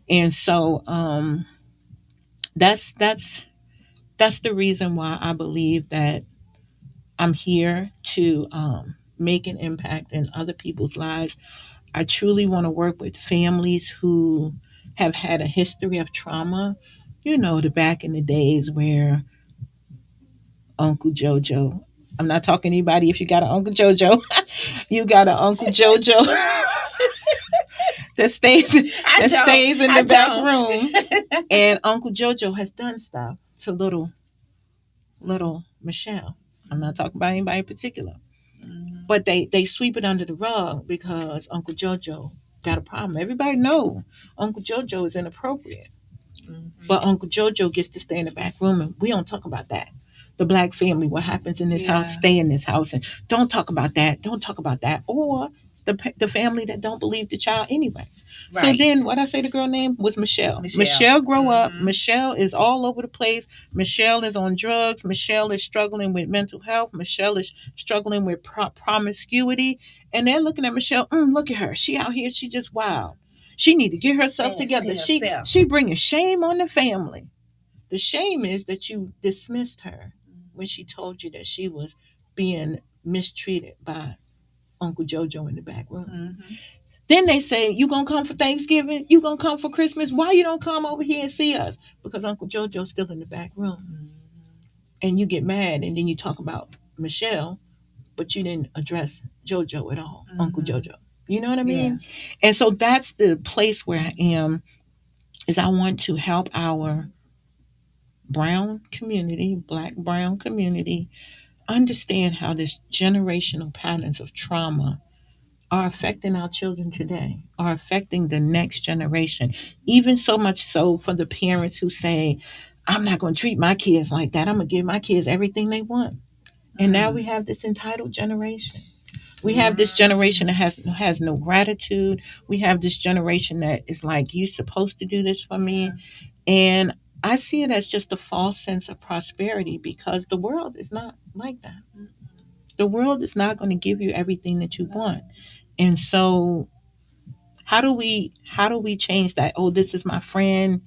And so that's the reason why I believe that I'm here to make an impact in other people's lives. I truly want to work with families who have had a history of trauma. The back in the days where Uncle Jojo, I'm not talking to anybody if you got an Uncle Jojo, you got an Uncle Jojo that stays in the back room. And Uncle Jojo has done stuff to little Michelle. I'm not talking about anybody in particular. But they sweep it under the rug because Uncle Jojo got a problem. Everybody know Uncle Jojo is inappropriate. But Uncle Jojo gets to stay in the back room and we don't talk about that. The black family, what happens in this house, stay in this house and don't talk about that. Don't talk about that. Or the family that don't believe the child anyway. Right. So then what I say the girl name was Michelle. Michelle grow up. Michelle is all over the place. Michelle is on drugs. Michelle is struggling with mental health. Michelle is struggling with promiscuity. And they're looking at Michelle, look at her. She out here, she just wild. She need to get herself together. She bringing shame on the family. The shame is that you dismissed her when she told you that she was being mistreated by Uncle Jojo in the back room.
Mm-hmm.
Then they say, you gonna come for Thanksgiving? You gonna come for Christmas? Why you don't come over here and see us? Because Uncle Jojo's still in the back room.
Mm-hmm.
And you get mad and then you talk about Michelle, but you didn't address Jojo at all, Uncle Jojo. You know what I mean? Yeah. And so that's the place where I am, is I want to help our brown community, black brown community, understand how this generational patterns of trauma are affecting our children today, are affecting the next generation. Even so much so for the parents who say, I'm not going to treat my kids like that. I'm going to give my kids everything they want. And now we have this entitled generation. We have this generation that has no gratitude. We have this generation that is like, you're supposed to do this for me. And I see it as just a false sense of prosperity, because the world is not like that. The world is not going to give you everything that you want. And so how do we change that? Oh, this is my friend.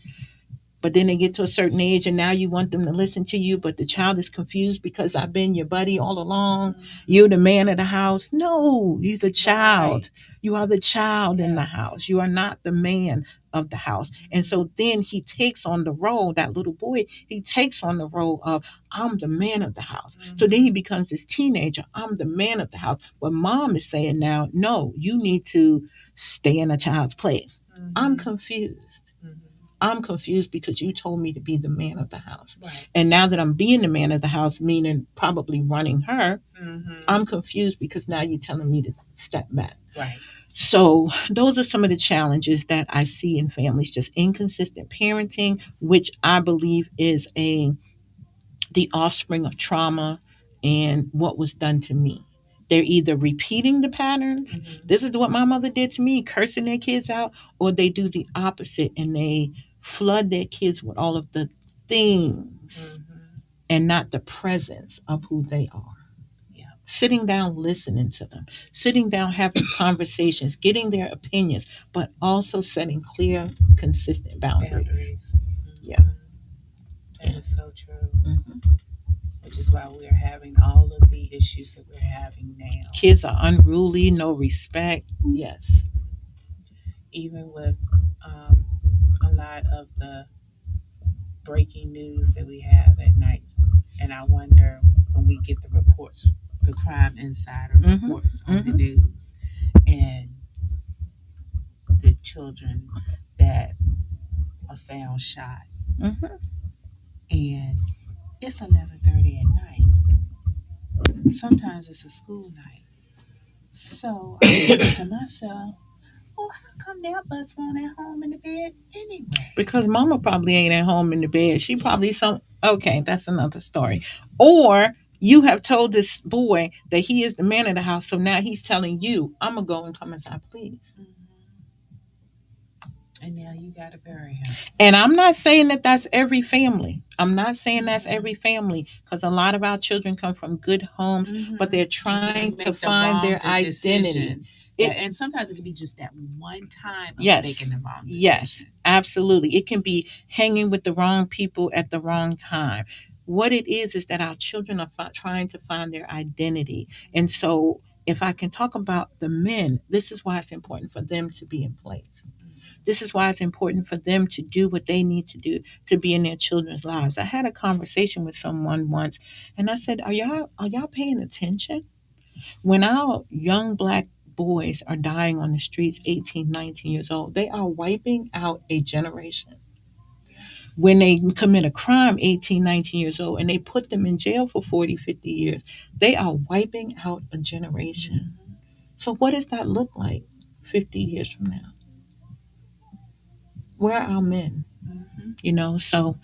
But then they get to a certain age and now you want them to listen to you, but the child is confused because I've been your buddy all along. You're the man of the house. No, you're the child. Right. You are the child in the house. You are not the man of the house. And so then he takes on the role, that little boy, he takes on the role of, I'm the man of the house. So then he becomes this teenager. I'm the man of the house. But mom is saying now, no, you need to stay in a child's place. I'm confused. I'm confused because you told me to be the man of the house. Right. And now that I'm being the man of the house, meaning probably running her, I'm confused because now you're telling me to step back. Right. So those are some of the challenges that I see in families, just inconsistent parenting, which I believe is the offspring of trauma and what was done to me. They're either repeating the patterns, this is what my mother did to me, cursing their kids out, or they do the opposite and they flood their kids with all of the things and not the presence of who they are. Yeah. Sitting down, listening to them, sitting down, having conversations, getting their opinions, but also setting clear, consistent boundaries. Yeah.
That is so true. Which is why we're having all of the issues that we're having now.
Kids are unruly, no respect. Yes.
Even with a lot of the breaking news that we have at night. And I wonder when we get the reports, the Crime Insider reports on the news, and the children that are found shot. And it's 11:30 at night. Sometimes it's a school night. So I'm thinking to myself, well, how come their butts weren't at home in the bed anyway?
Because mama probably ain't at home in the bed. She probably okay, that's another story. Or you have told this boy that he is the man of the house, so now he's telling you, I'm going to go and come inside, please.
And now you got to bury him.
And I'm not saying that that's every family. I'm not saying that's every family, because a lot of our children come from good homes, but they're trying to find their identity.
And sometimes it can be just that one time of making the wrong decision.
Yes, absolutely. It can be hanging with the wrong people at the wrong time. What it is that our children are trying to find their identity. And so if I can talk about the men, this is why it's important for them to be in place. This is why it's important for them to do what they need to do to be in their children's lives. I had a conversation with someone once, and I said, are y'all paying attention? When our young black boys are dying on the streets, 18, 19 years old, they are wiping out a generation. When they commit a crime, 18, 19 years old, and they put them in jail for 40, 50 years, they are wiping out a generation. So what does that look like 50 years from now? Where are our men? So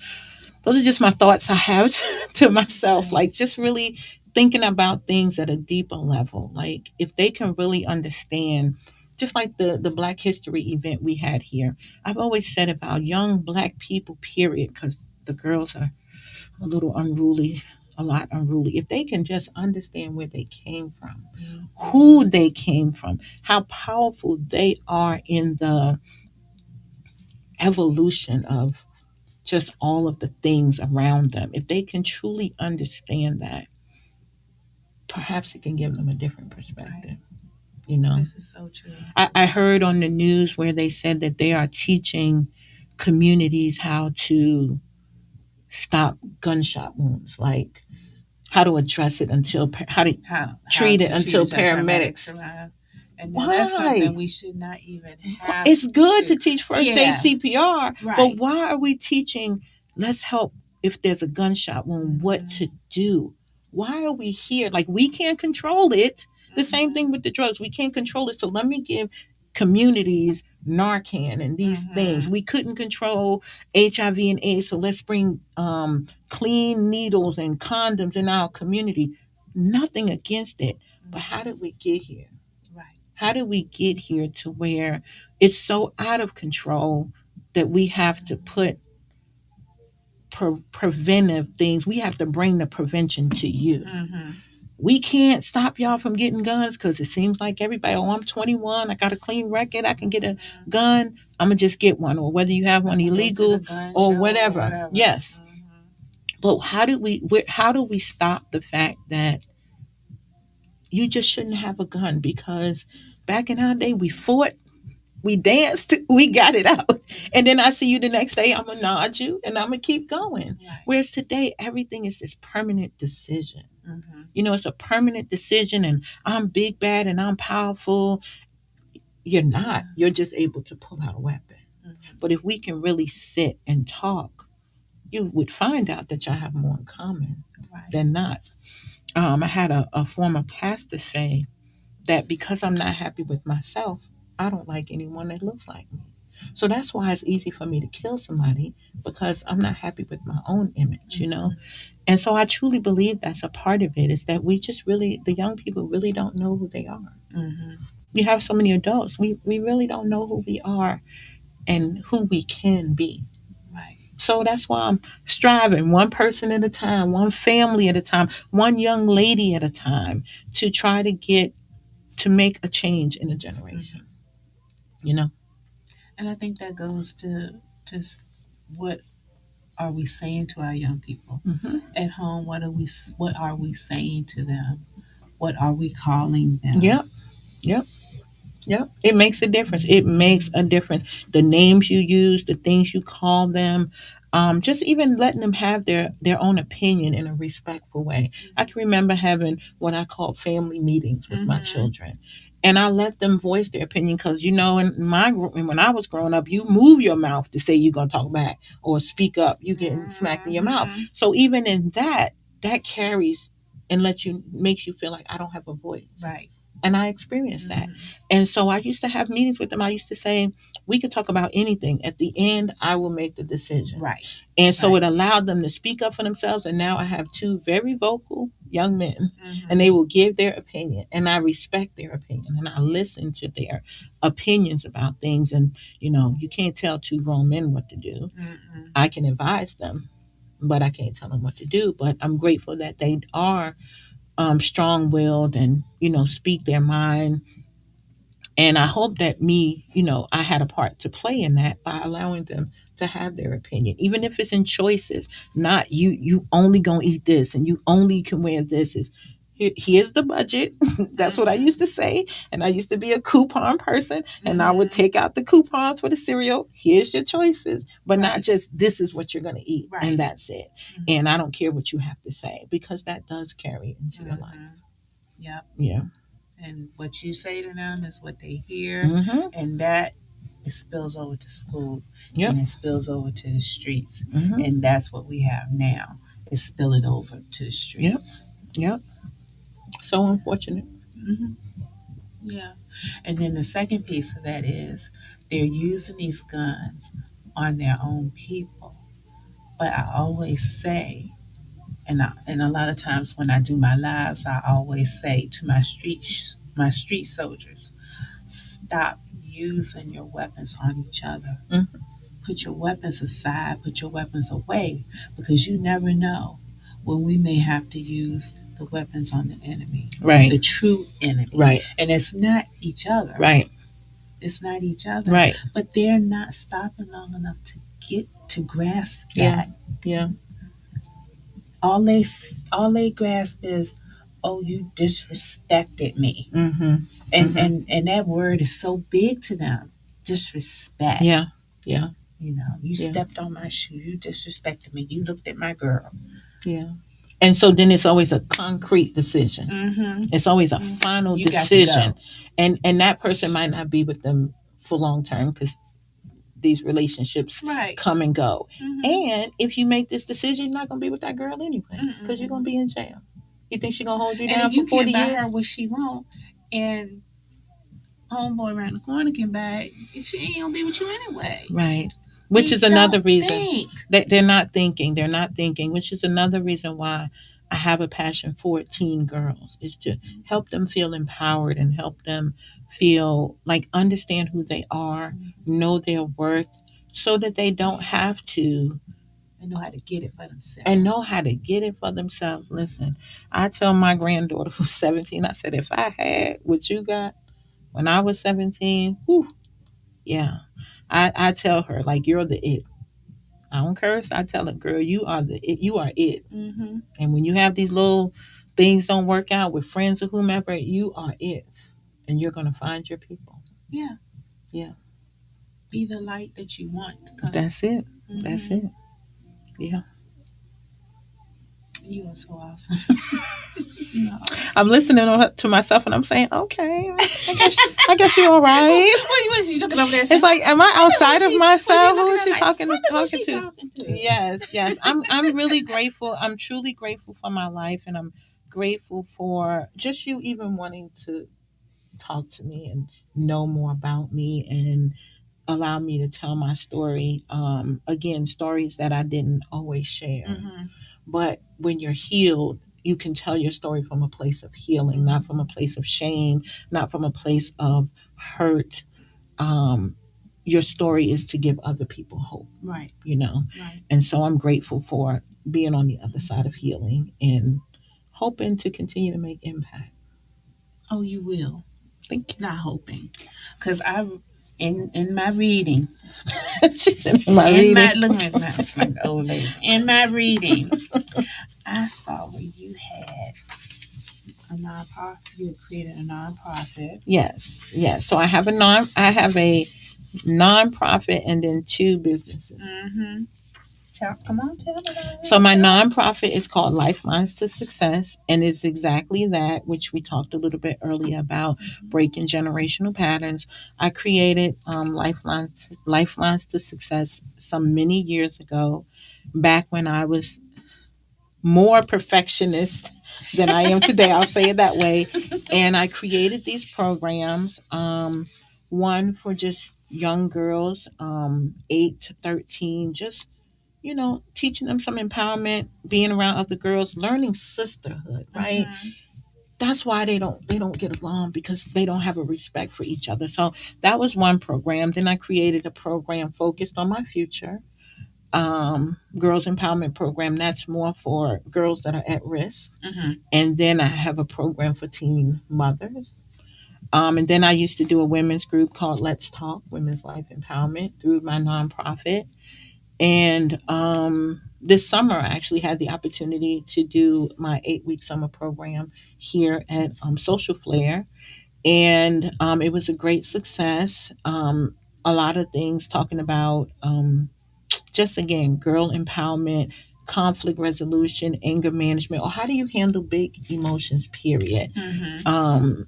those are just my thoughts I have to myself, like just really thinking about things at a deeper level. Like if they can really understand, just like the Black History event we had here, I've always said if our young black people, period, because the girls are a little unruly, a lot unruly, if they can just understand where they came from, who they came from, how powerful they are in the evolution of just all of the things around them. If they can truly understand that, perhaps it can give them a different perspective. You know,
This is so true.
I heard on the news where they said that they are teaching communities how to stop gunshot wounds, like how to address it until how to treat it until paramedics
arrive. And now that's something we should not even have.
It's good to teach first aid CPR,
right.
But why are we teaching let's help if there's a gunshot wound, what to do? Why are we here? Like, we can't control it. The same thing with the drugs. We can't control it. So let me give communities Narcan and these things. We couldn't control HIV and AIDS, so let's bring clean needles and condoms in our community. Nothing against it. But how did we get here? How did we get here to where it's so out of control that we have to put preventive things? We have to bring the prevention to you. We can't stop y'all from getting guns because it seems like everybody, oh, I'm 21, I got a clean record, I can get a gun, I'm going to just get one. Or whether you have one illegal or whatever. Yes. But how do we stop the fact that you just shouldn't have a gun? Because back in our day, we fought, we danced, we got it out. And then I see you the next day, I'm going to nod you and I'm going to keep going. Right. Whereas today, everything is this permanent decision. You know, it's a permanent decision, and I'm big, bad, and I'm powerful. You're not. You're just able to pull out a weapon. But if we can really sit and talk, you would find out that y'all have more in common than not. I had a former pastor say that because I'm not happy with myself, I don't like anyone that looks like me. So that's why it's easy for me to kill somebody, because I'm not happy with my own image, you know? And so I truly believe that's a part of it, is that we just really, the young people really don't know who they are. You have so many adults. We really don't know who we are and who we can be. So that's why I'm striving one person at a time, one family at a time, one young lady at a time, to try to make a change in a generation. You know?
And I think that goes to just what are we saying to our young people at home? What are we saying to them? What are we calling them?
Yep. It makes a difference. It makes a difference. The names you use, the things you call them, just even letting them have their own opinion in a respectful way. I can remember having what I call family meetings with my children. And I let them voice their opinion, because, you know, when I was growing up, you move your mouth to say you're going to talk back or speak up. You getting smacked in your mouth. So even in that carries and makes you feel like I don't have a voice.
Right.
And I experienced that. And so I used to have meetings with them. I used to say, we could talk about anything. At the end, I will make the decision.
Right.
And so it allowed them to speak up for themselves. And now I have two very vocal young men, and they will give their opinion. And I respect their opinion, and I listen to their opinions about things. And, you know, you can't tell two grown men what to do. I can advise them, but I can't tell them what to do. But I'm grateful that they are strong-willed and, you know, speak their mind. And I hope that I had a part to play in that by allowing them to have their opinion, even if it's in choices. Not you only gonna eat this and you only can wear this. Here's the budget. That's what I used to say. And I used to be a coupon person, and I would take out the coupons for the cereal. Here's your choices, but not just this is what you're going to eat and that's it. And I don't care what you have to say, because that does carry into your life.
Yep.
Yeah.
And what you say to them is what they hear, and that it spills over to school, and it spills over to the streets, and that's what we have now. Is spill it over to the streets.
Yep. So unfortunate.
Yeah. And then the second piece of that is they're using these guns on their own people. But I always say, and a lot of times when I do my lives, I always say to my street soldiers, stop using your weapons on each other. Put your weapons aside, put your weapons away, because you never know when we may have to use the weapons on the enemy, the true enemy, and it's not each other, it's not each other, but they're not stopping long enough to grasp that. All they grasp is, oh, you disrespected me.
Mm-hmm.
And that word is so big to them. Disrespect.
Yeah. Yeah.
You know, you
Yeah.
stepped on my shoe. You disrespected me. You looked at my girl.
Yeah. And so then it's always a concrete decision.
Mm-hmm.
It's always a final
You got to
decision.
go.
And that person might not be with them for long term because these relationships
Right.
come and go.
Mm-hmm.
And if you make this decision, you're not going to be with that girl anyway because you're going to be in jail. You think she's going to hold you
And
down
if you
for 40
can't buy
years?
her what she want, and homeboy around the corner can buy it, she ain't gonna be with you anyway.
Right. Which is
Don't
another reason
think.
they're not thinking. They're not thinking, which is another reason why I have a passion for teen girls, is to help them feel empowered and help them feel like understand who they are, know their worth, so that they don't have to
And know how to get it for themselves.
and know how to get it for themselves. Listen, I tell my granddaughter who's 17, I said, if I had what you got when I was 17, whew, yeah. I tell her, like, you're the it. I don't curse. I tell her, girl, you are the it. You are it.
Mm-hmm.
And when you have these little things don't work out with friends or whomever, you are it. And you're going to find your people.
Yeah.
Yeah.
Be the light that you want to come.
That's it.
Mm-hmm.
That's it. Yeah.
You are so awesome. You are awesome.
I'm listening to myself and I'm saying, okay, I guess you're all right.
What was you looking over there?
It's like, am I outside of myself? Who is she
like,
talking
talking
to?
to?
Yes. I'm really grateful. I'm truly grateful for my life, and I'm grateful for just you even wanting to talk to me and know more about me and allow me to tell my story. Again, stories that I didn't always share.
Mm-hmm.
But when you're healed, you can tell your story from a place of healing, not from a place of shame, not from a place of hurt. Your story is to give other people hope.
Right.
You know?
Right.
And so I'm grateful for being on the other side of healing and hoping to continue to make impact.
Oh, you will.
Thank you.
Not hoping. Because in my reading,
She's in my reading.
look at my old ladies. In my reading, I saw where you had a nonprofit. You had created a nonprofit.
Yes. So I have a nonprofit and then 2 businesses.
Mm-hmm. Come on, tell me about it.
So my nonprofit is called Lifelines to Success, and it's exactly that, which we talked a little bit earlier about breaking generational patterns. I created Lifelines to Success some many years ago, back when I was more perfectionist than I am today. I'll say it that way. And I created these programs, one for just young girls, 8 to 13, just teaching them some empowerment, being around other girls, learning sisterhood, right?
Mm-hmm.
That's why they don't get along, because they don't have a respect for each other. So that was one program. Then I created a program focused on my future, girls empowerment program. That's more for girls that are at risk.
Mm-hmm.
And then I have a program for teen mothers. And then I used to do a women's group called Let's Talk Women's Life Empowerment through my nonprofit. And this summer, I actually had the opportunity to do my 8-week summer program here at Social Flair. And it was a great success. A lot of things talking about just, again, girl empowerment, conflict resolution, anger management, or how do you handle big emotions, period.
Mm-hmm.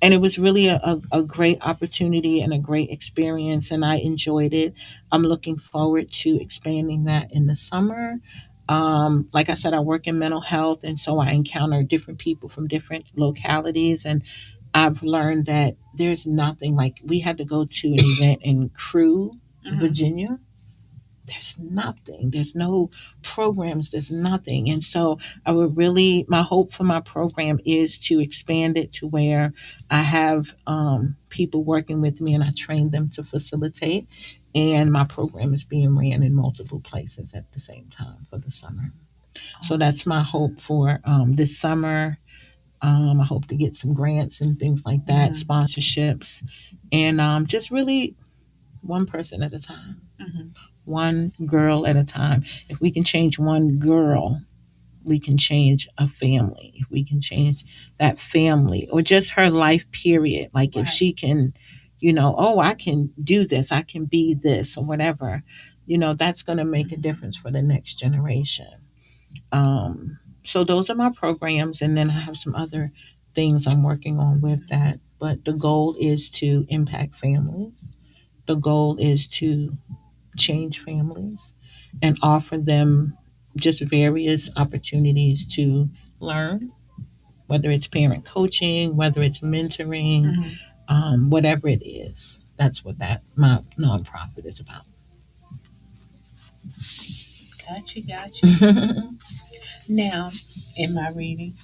And it was really a great opportunity and a great experience, and I enjoyed it. I'm looking forward to expanding that in the summer. Like I said, I work in mental health, and so I encounter different people from different localities, and I've learned that there's nothing like, we had to go to an event in Crew,
Mm-hmm.
Virginia. There's nothing. There's no programs. There's nothing. And so my hope for my program is to expand it to where I have people working with me and I train them to facilitate. And my program is being ran in multiple places at the same time for the summer. So that's my hope for this summer. I hope to get some grants and things like that, sponsorships, and just really one person at a time.
Mm-hmm.
One girl at a time. If we can change one girl, we can change a family. If we can change that family or just her life period. Like if she can, oh, I can do this, I can be this or whatever, that's going to make a difference for the next generation. So those are my programs. And then I have some other things I'm working on with that. But the goal is to impact families. The goal is to change families and offer them just various opportunities to learn, whether it's parent coaching, whether it's mentoring, whatever it is. That's what my nonprofit is about.
Gotcha. Now, in my reading,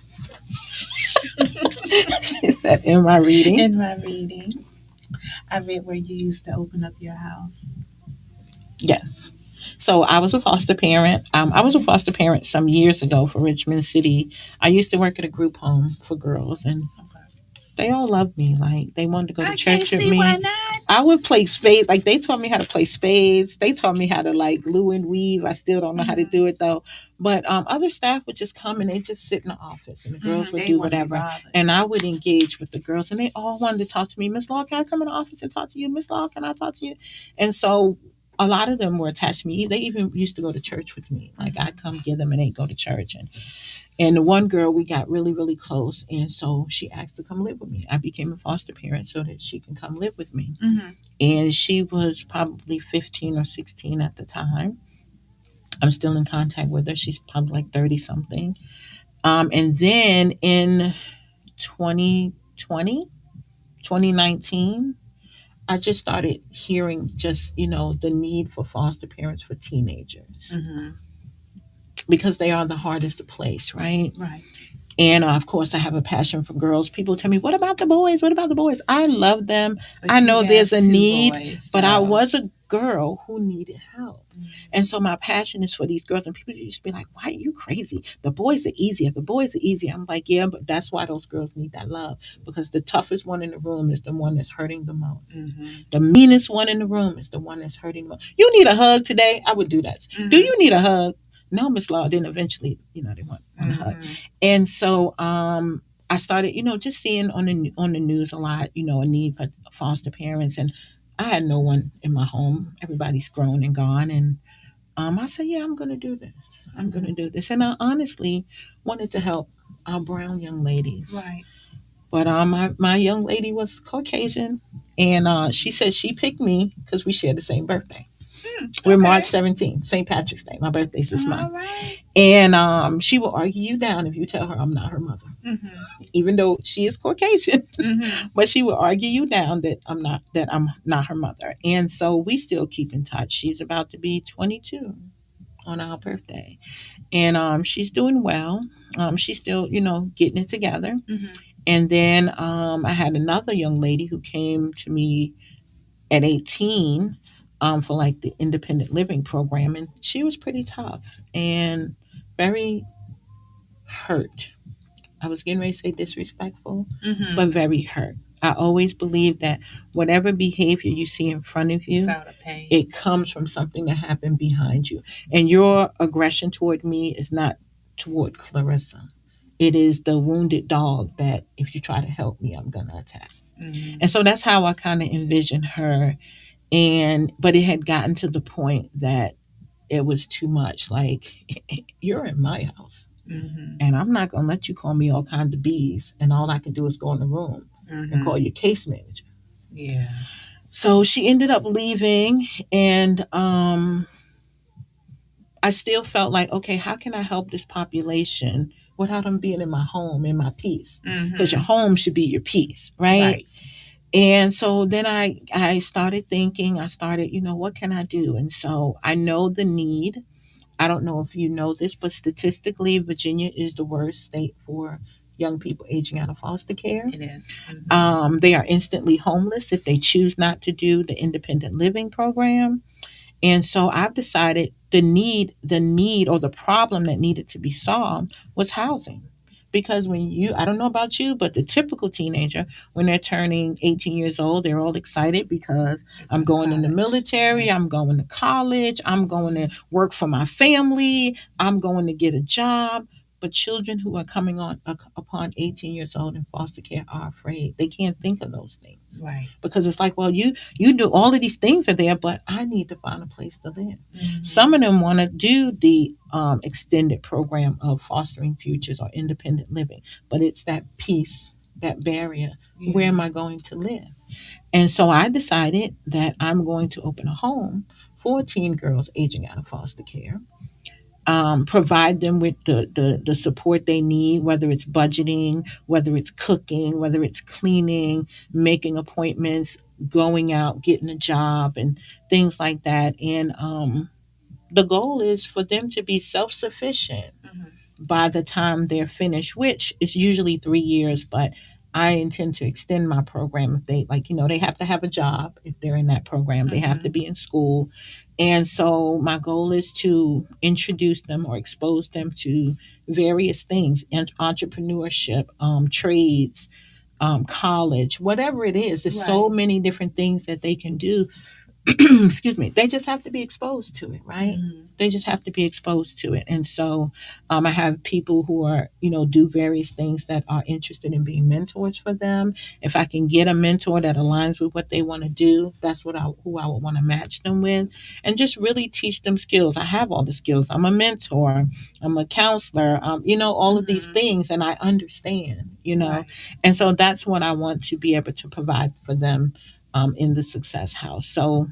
She said, "Am I reading?"
In my reading, I read where you used to open up your house.
Yes. So I was a foster parent. I was a foster parent some years ago for Richmond City. I used to work at a group home for girls, and they all loved me. Like they wanted to go to church with me.
Why not?
I would play spades. Like they taught me how to play spades. They taught me how to like glue and weave. I still don't know how to do it though. But other staff would just come and they just sit in the office, and the girls would do whatever. And I would engage with the girls, and they all wanted to talk to me. Miss Law, can I come in the office and talk to you? Miss Law, can I talk to you? And so a lot of them were attached to me. They even used to go to church with me. Like I'd come get them and they'd go to church. And the one girl, we got really, really close. And so she asked to come live with me. I became a foster parent so that she can come live with me. And she was probably 15 or 16 at the time. I'm still in contact with her. She's probably like 30 something. And then in 2019, I just started hearing just, the need for foster parents for teenagers. Because they are the hardest to place, right?
Right.
And of course, I have a passion for girls. People tell me, what about the boys? What about the boys? I love them.
But
I know there's a need,
boys,
but I was a girl who needed help. And so my passion is for these girls. And people used to be like, why are you crazy? The boys are easier. The boys are easier. I'm like, yeah, but that's why those girls need that love. Because the toughest one in the room is the one that's hurting the most. The meanest one in the room is the one that's hurting the most. You need a hug today? I would do that. Do you need a hug? No, Miss Law. Then eventually, they want a hug. And so I started, just seeing on the news a lot, a need for foster parents. And I had no one in my home. Everybody's grown and gone. And I said, yeah, I'm going to do this. I'm going to do this. And I honestly wanted to help our brown young ladies.
Right.
But my young lady was Caucasian. And she said she picked me because we share the same birthday. We're March 17th, St. Patrick's Day. My birthday's this month.
Right.
And she will argue you down if you tell her I'm not her mother. Even though she is Caucasian. But she will argue you down that I'm not her mother. And so we still keep in touch. She's about to be 22 on our birthday. And she's doing well. She's still, getting it together. And then I had another young lady who came to me at 18 for like the independent living program. And she was pretty tough and very hurt. I was getting ready to say disrespectful, but very hurt. I always believe that whatever behavior you see in front of you, it comes from something that happened behind you. And your aggression toward me is not toward Clarissa. It is the wounded dog that if you try to help me, I'm going to attack. And so that's how I kind of envisioned her. But it had gotten to the point that it was too much. Like, you're in my house. And I'm not going to let you call me all kinds of bees. And all I can do is go in the room and call your case manager.
Yeah.
So she ended up leaving. And I still felt like, okay, how can I help this population without them being in my home, in my peace? Because your home should be your peace, right? And so then I started thinking, what can I do? And so I know the need. I don't know if you know this, but statistically, Virginia is the worst state for young people aging out of foster care.
It is.
They are instantly homeless if they choose not to do the independent living program. And so I've decided the need or the problem that needed to be solved was housing. Because I don't know about you, but the typical teenager, when they're turning 18 years old, they're all excited because I'm going in the military, I'm going to college, I'm going to work for my family, I'm going to get a job. But children who are coming on upon 18 years old in foster care are afraid. They can't think of those things.
Right.
Because it's like, well, you do all of these things are there, but I need to find a place to live. Some of them want to do the extended program of fostering futures or independent living, but it's that piece, that barrier.
Yeah.
Where am I going to live? And so I decided that I'm going to open a home for teen girls aging out of foster care. Provide them with the support they need, whether it's budgeting, whether it's cooking, whether it's cleaning, making appointments, going out, getting a job, and things like that. And the goal is for them to be self sufficient by the time they're finished, which is usually 3 years, but I intend to extend my program if they they have to have a job if they're in that program. They have to be in school. And so my goal is to introduce them or expose them to various things, entrepreneurship, trades, college, whatever it is. There's so many different things that they can do. Excuse me. They just have to be exposed to it, right? They just have to be exposed to it. And so I have people who are, do various things that are interested in being mentors for them. If I can get a mentor that aligns with what they want to do, that's who I would want to match them with, and just really teach them skills. I have all the skills. I'm a mentor. I'm a counselor. All of these things, and I understand, and so that's what I want to be able to provide for them in the Success House. So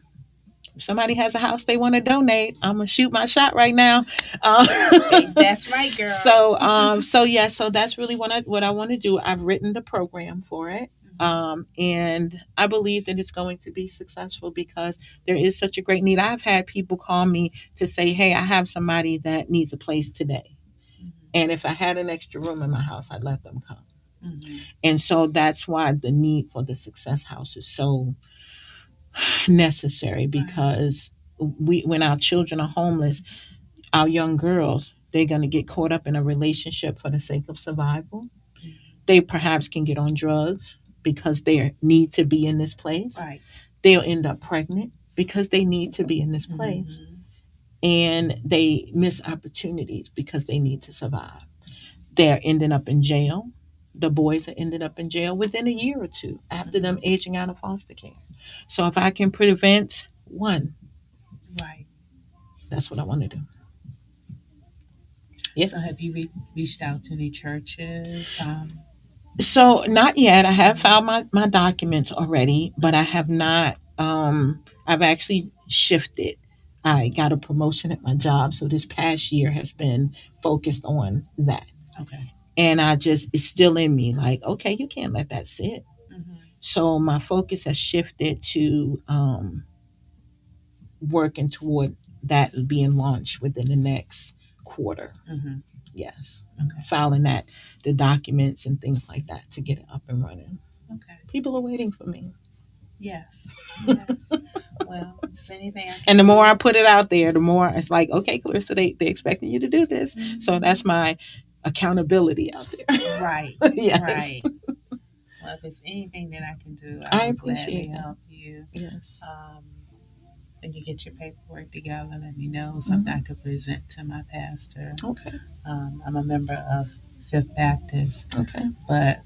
if somebody has a house they want to donate, I'm gonna shoot my shot right now.
That's right, girl.
So that's really what I want to do. I've written the program for it. And I believe that it's going to be successful because there is such a great need. I've had people call me to say, hey, I have somebody that needs a place today. And if I had an extra room in my house, I'd let them come. And so that's why the need for the Success House is so necessary, because when our children are homeless, our young girls, they're going to get caught up in a relationship for the sake of survival. They perhaps can get on drugs because they need to be in this place.
Right.
They'll end up pregnant because they need to be in this place. And they miss opportunities because they need to survive. They're ending up in jail. The boys are ended up in jail within a year or two after them aging out of foster care. So if I can prevent one,
right,
that's what I want to do. Yeah.
So have you reached out to any churches?
So not yet. I have filed my documents already, but I have not. I've actually shifted. I got a promotion at my job, so this past year has been focused on that.
Okay.
And it's still in me, like, okay, you can't let that sit. So my focus has shifted to working toward that being launched within the next quarter. Yes.
Okay.
Filing the documents and things like that to get it up and running.
Okay.
People are waiting for me.
Yes. Well, is anything
and the more I put it out there, the more it's like, okay, Clarissa, they're expecting you to do this. So that's my accountability out there.
Right.
Yes.
Right. Well, if it's anything that I can do,
I
will
appreciate
gladly
that.
help you.
Yes.
When you get your paperwork together, let me know. Something I could present to my pastor.
Okay.
I'm a member of Fifth Baptist.
Okay.
But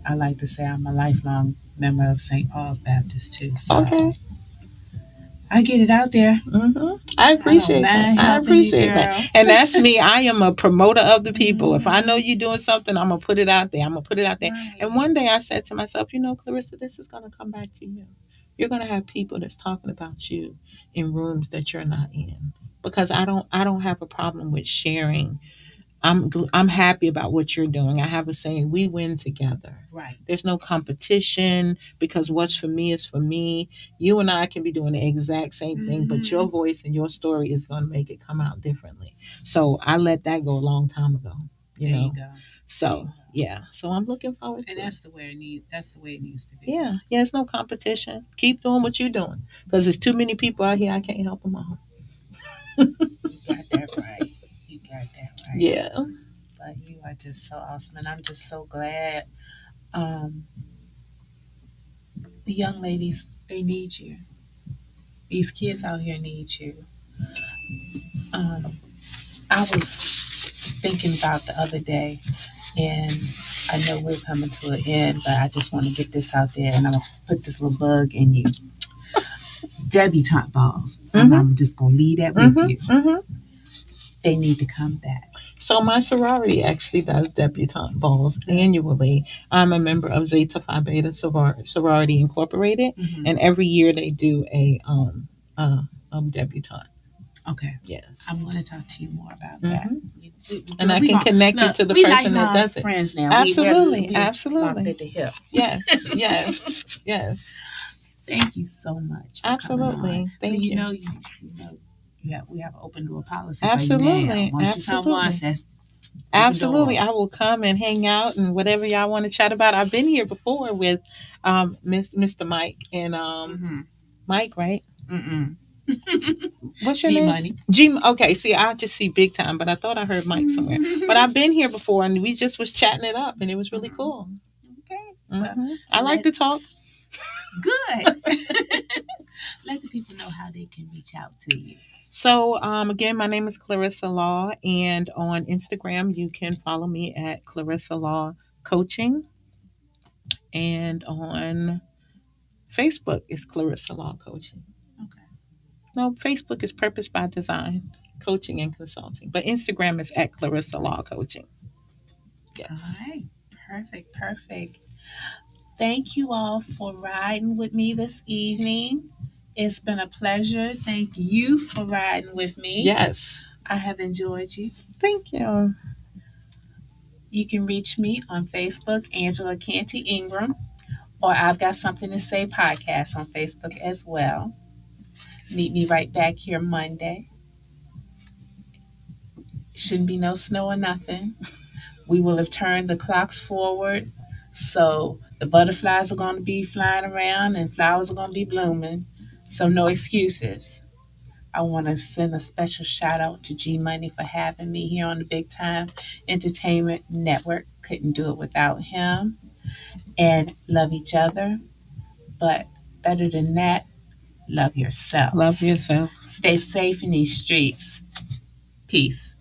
I like to say I'm a lifelong member of St. Paul's Baptist too. So
okay.
I get it out there.
I appreciate that. I appreciate that. And that's me. I am a promoter of the people. If I know you're doing something, I'm going to put it out there. Right. And one day I said to myself, Clarissa, this is going to come back to you. You're going to have people that's talking about you in rooms that you're not in. Because I don't have a problem with sharing. I'm happy about what you're doing. I have a saying, we win together.
Right.
There's no competition, because what's for me is for me. You and I can be doing the exact same thing, but your voice and your story is going to make it come out differently. So I let that go a long time ago.
There you go.
So yeah. So I'm looking forward to it.
And that's the way it needs to be.
Yeah. Yeah. It's no competition. Keep doing what you're doing, because there's too many people out here. I can't help them all.
You got that right.
Yeah.
But you are just so awesome, and I'm just so glad. The young ladies, they need you. These kids out here need you. I was thinking about the other day, and I know we're coming to an end, but I just want to get this out there, and I'm going to put this little bug in you. Debutante balls. And I'm just going to leave that with you. They need to come back.
So my sorority actually does debutante balls annually. I'm a member of Zeta Phi Beta Sorority Incorporated, and every year they do a debutante.
Okay.
Yes.
I'm going to talk to you more about that.
And I can connect you to the person that does it.
Friends now.
Absolutely.
We're
Absolutely.
locked at the hip.
Yes. Yes. Yes.
Thank you so much.
Absolutely. Thank you.
We have an open door policy.
Absolutely.
Once you come once, that's
absolutely. I will come and hang out and whatever y'all want to chat about. I've been here before with Mr. Mike and Mike, right? What's your name?
Money.
Okay, see, I just see Big Time, but I thought I heard Mike somewhere. But I've been here before and we just was chatting it up and it was really cool.
Okay.
Well, I like to talk.
Good. Let the people know how they can reach out to you.
So, again, my name is Clarissa Law, and on Instagram, you can follow me at Clarissa Law Coaching, and on Facebook is Clarissa Law Coaching.
Okay.
No, Facebook is Purpose by Design Coaching and Consulting, but Instagram is at Clarissa Law Coaching. Yes.
All right. Perfect. Thank you all for riding with me this evening. It's been a pleasure. Thank you for riding with me.
Yes.
I have enjoyed you.
Thank you.
You can reach me on Facebook, Angela Canty Ingram, or I've Got Something to Say podcast on Facebook as well. Meet me right back here Monday. Shouldn't be no snow or nothing. We will have turned the clocks forward, so the butterflies are going to be flying around and flowers are going to be blooming. So no excuses. I want to send a special shout out to G Money for having me here on the Big Time Entertainment Network. Couldn't do it without him. And love each other. But better than that, love yourself.
Love yourself.
Stay safe in these streets. Peace.